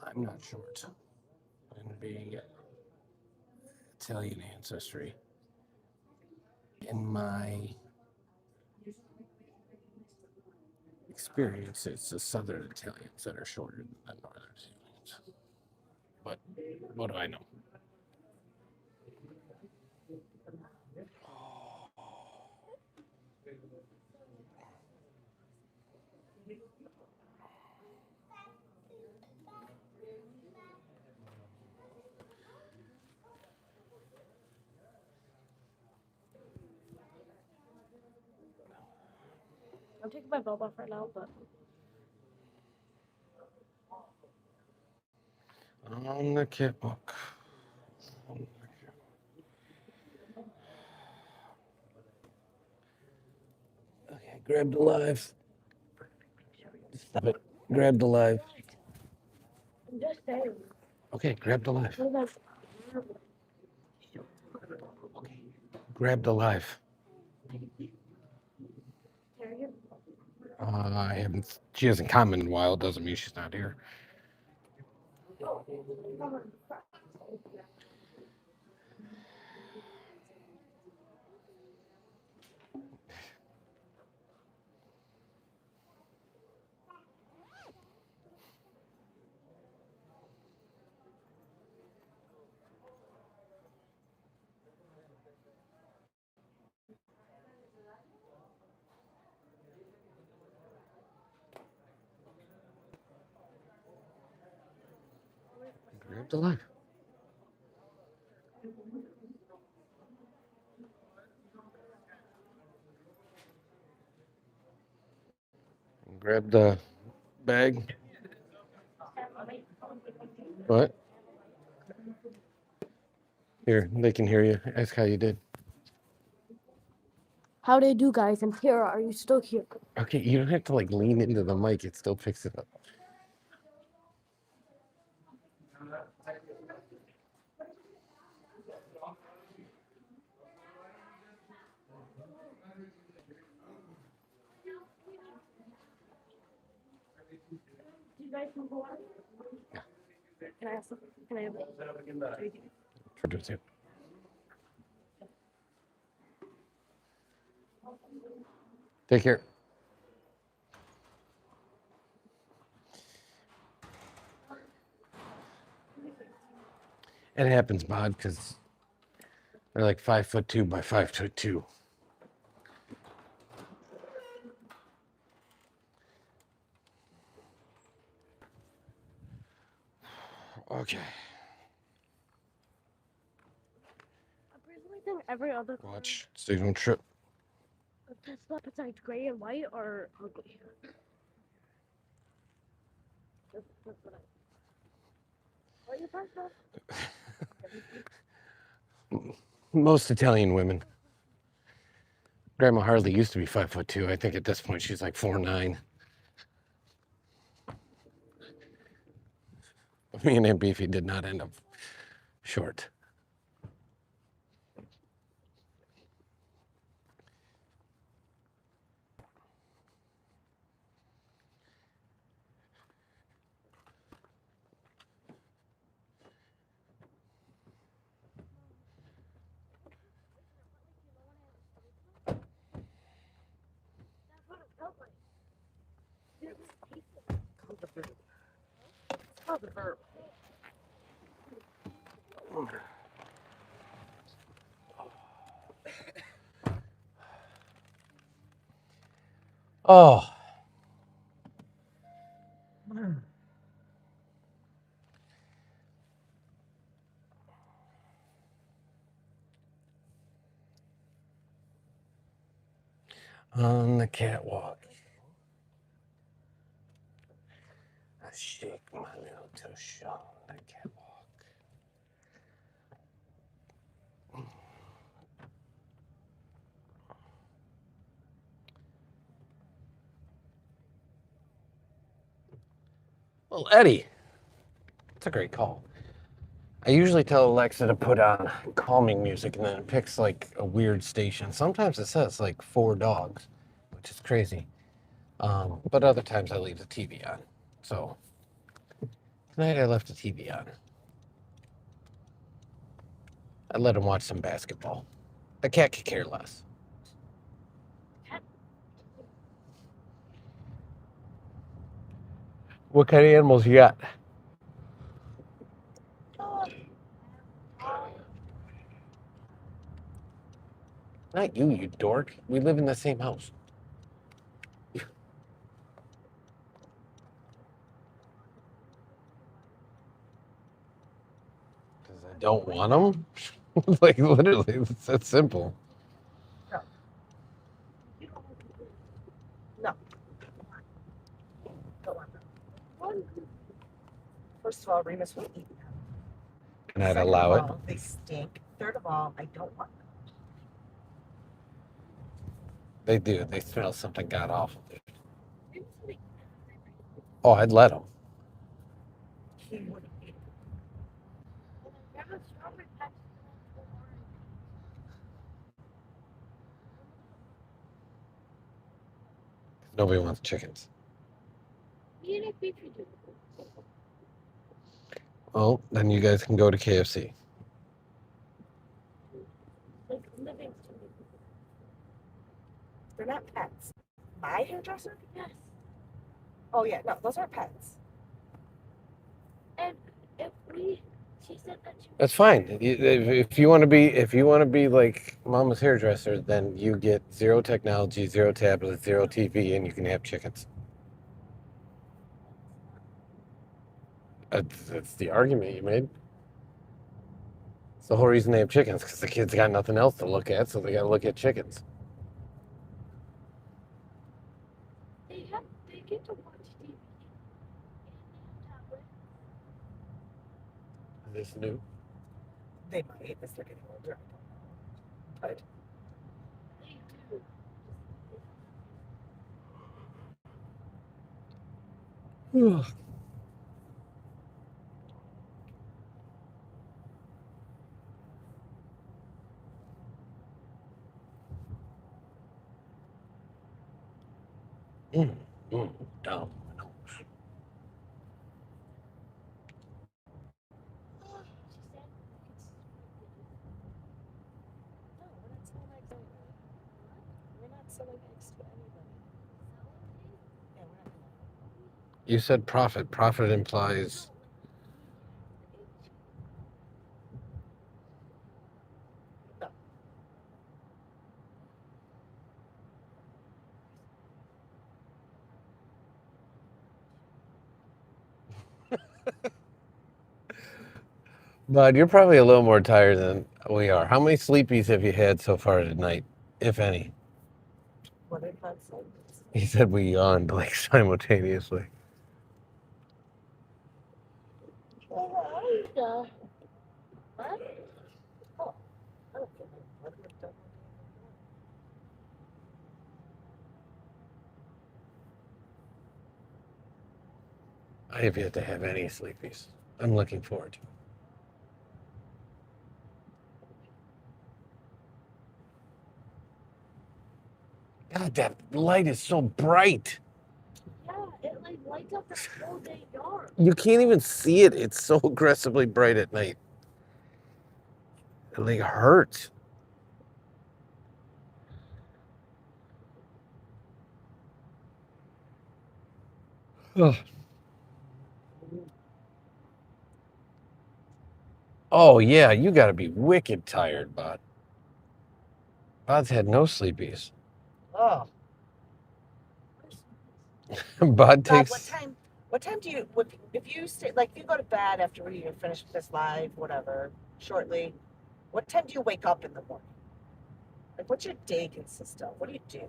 I'm not short. And being Italian ancestry, in my experience, it's the Southern Italians that are shorter than the Northern Italians. But what do I know? I'm taking my bulb off right now, but On the catwalk. Okay, grab the live. Stop it. Grab the live. I'm just saying. Okay, grab the live. What about Okay, grab the live. I haven't. She hasn't commented in a while. Doesn't mean she's not here. Grab the live. Grab the bag. What? Here, they can hear you. Ask how you did. how they do, guys? And Tara, are you still here? Okay, you don't have to like lean into the mic. It still picks it up. guys move on? Yeah. Can I have some? Can I have it? Produce it. Take care. It happens, Bod, because they're like 5'2" by 5'2". Okay. I personally think every other color Watch. So you don't trip. of Tesla besides gray and white are ugly. That's what I. What you think, though? Most Italian women. Grandma Harley used to be 5'2". I think at this point she's like 4'9". Me and Aunt Beefy did not end up short. That's what it felt like. It was tasty. Called the verb. It's called the verb. Oh. On the catwalk. I shake my little tush on the catwalk. Well, Eddie, that's a great call. I usually tell Alexa to put on calming music and then it picks like a weird station. Sometimes it says like 4 dogs, which is crazy. But other times I leave the TV on. So tonight I left the TV on. I let him watch some basketball. The cat could care less. What kind of animals you got? Not you, you dork. We live in the same house. Because I don't want them? Like, literally, it's that simple. No. Don't want them. First of all, Remus will eat them. And I'd Second allow of it. all, they stink. Third of all, I don't want them. They do. They smell something god awful. Oh, I'd let them. He wouldn't eat Nobody wants chickens. Well, then you guys can go to KFC. They're not pets. My hairdresser? Yes. Oh yeah, no, those aren't pets. And if she said that she That's fine. If you want to be like Mama's hairdresser, then you get 0 technology, 0 tablets, 0 TV, and you can have chickens. That's the argument you made. It's the whole reason they have chickens, because the kids got nothing else to look at, so they got to look at chickens. they get to watch TV and tablet. Is this new? They might as they're getting older. I don't know. But They do. Dumb. sitting next to anybody. Yeah, we're not gonna. You said profit. Profit implies. Bud, you're probably a little more tired than we are. How many sleepies have you had so far tonight, if any? What did Bud say? He said we yawned like simultaneously. Yeah. What? Oh, I don't feel like Bud would have done I have yet to have any sleepies. I'm looking forward to it. God, that light is so bright. Yeah, it like lights up the whole day yard. You can't even see it. It's so aggressively bright at night. It like hurts. Ugh. Oh yeah, you gotta be wicked tired, Bud. Bud's had no sleepies. Oh. Bud Bob, takes. what time do you, if you stay, like, if you go to bed after we finish this live, whatever, shortly, what time do you wake up in the morning? Like, what's your day consist of? What do you do?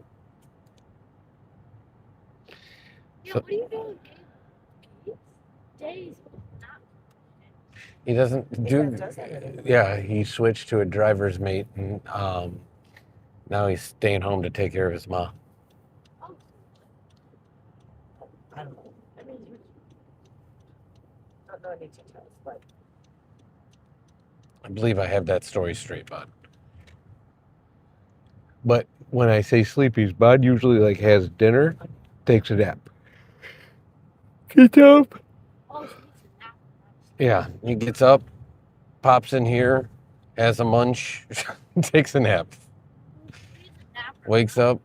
Yeah, So- what are you doing? Days. He doesn't do. does that anymore. Yeah, he switched to a driver's mate, and now he's staying home to take care of his mom. Oh, I don't know. that means I don't know any details, but I believe I have that story straight, Bud. But when I say sleepies, Bud usually like has dinner, takes a nap. Get up. oh, so it's a nap. Yeah, he gets up, pops in here, has a munch, takes a nap, He's a napper. wakes up,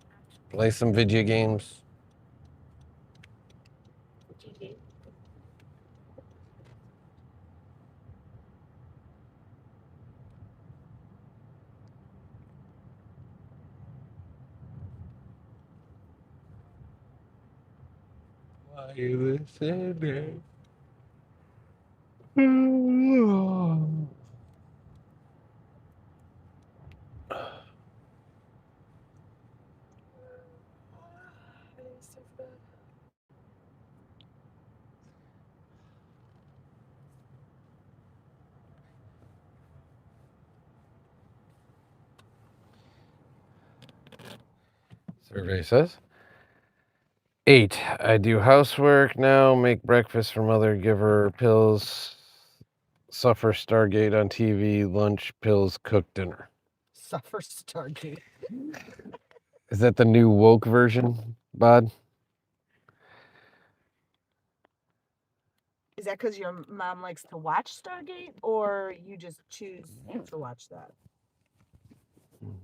plays some video games. Why you listening? Survey says 8. I do housework now, make breakfast for mother, give her pills, suffer Stargate on TV, lunch, pills, cook dinner. suffer Stargate. Is that the new woke version, Bod? Is that because your mom likes to watch Stargate, or you just choose to watch that? You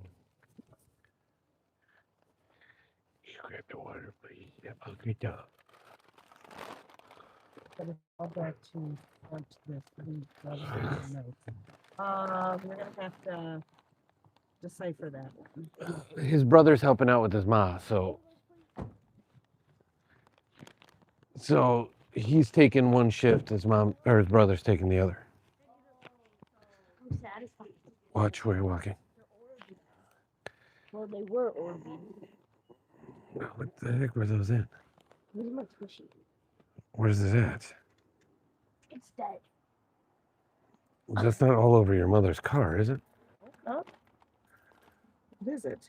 grab the water, please. Yep, I'll get down. But it's all back to watch this. We're gonna have to decipher that one. His brother's helping out with his ma, so he's taking one shift, his mom or his brother's taking the other. I'm satisfied. Watch where you're walking. Well, they were Orbeez. What the heck were those in? Where's my squishy? Where's it at? It's dead. That's not all over your mother's car, is it? What is it?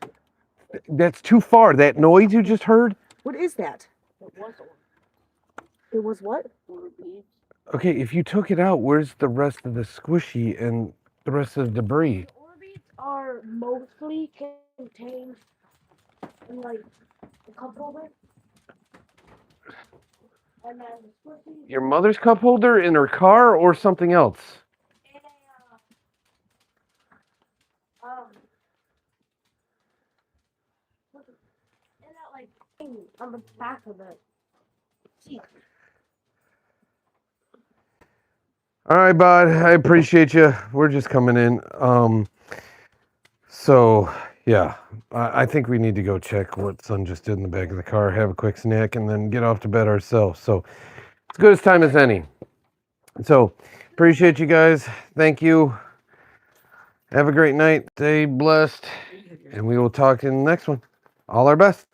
That's too far. That noise you just heard? What is that? It was Orbeez. It was what? Orbeez. Okay, if you took it out, where's the rest of the squishy and the rest of the debris? Orbeez are mostly contained in like a cup holder. And then the squishies Your mother's cup holder in her car or something else? in a that like thing on the back of it. See. All right, bud. I appreciate you. We're just coming in. So yeah, I think we need to go check what son just did in the back of the car, have a quick snack, and then get off to bed ourselves. So it's good as time as any. So appreciate you guys. Thank you. Have a great night. Stay blessed. And we will talk in the next one. All our best.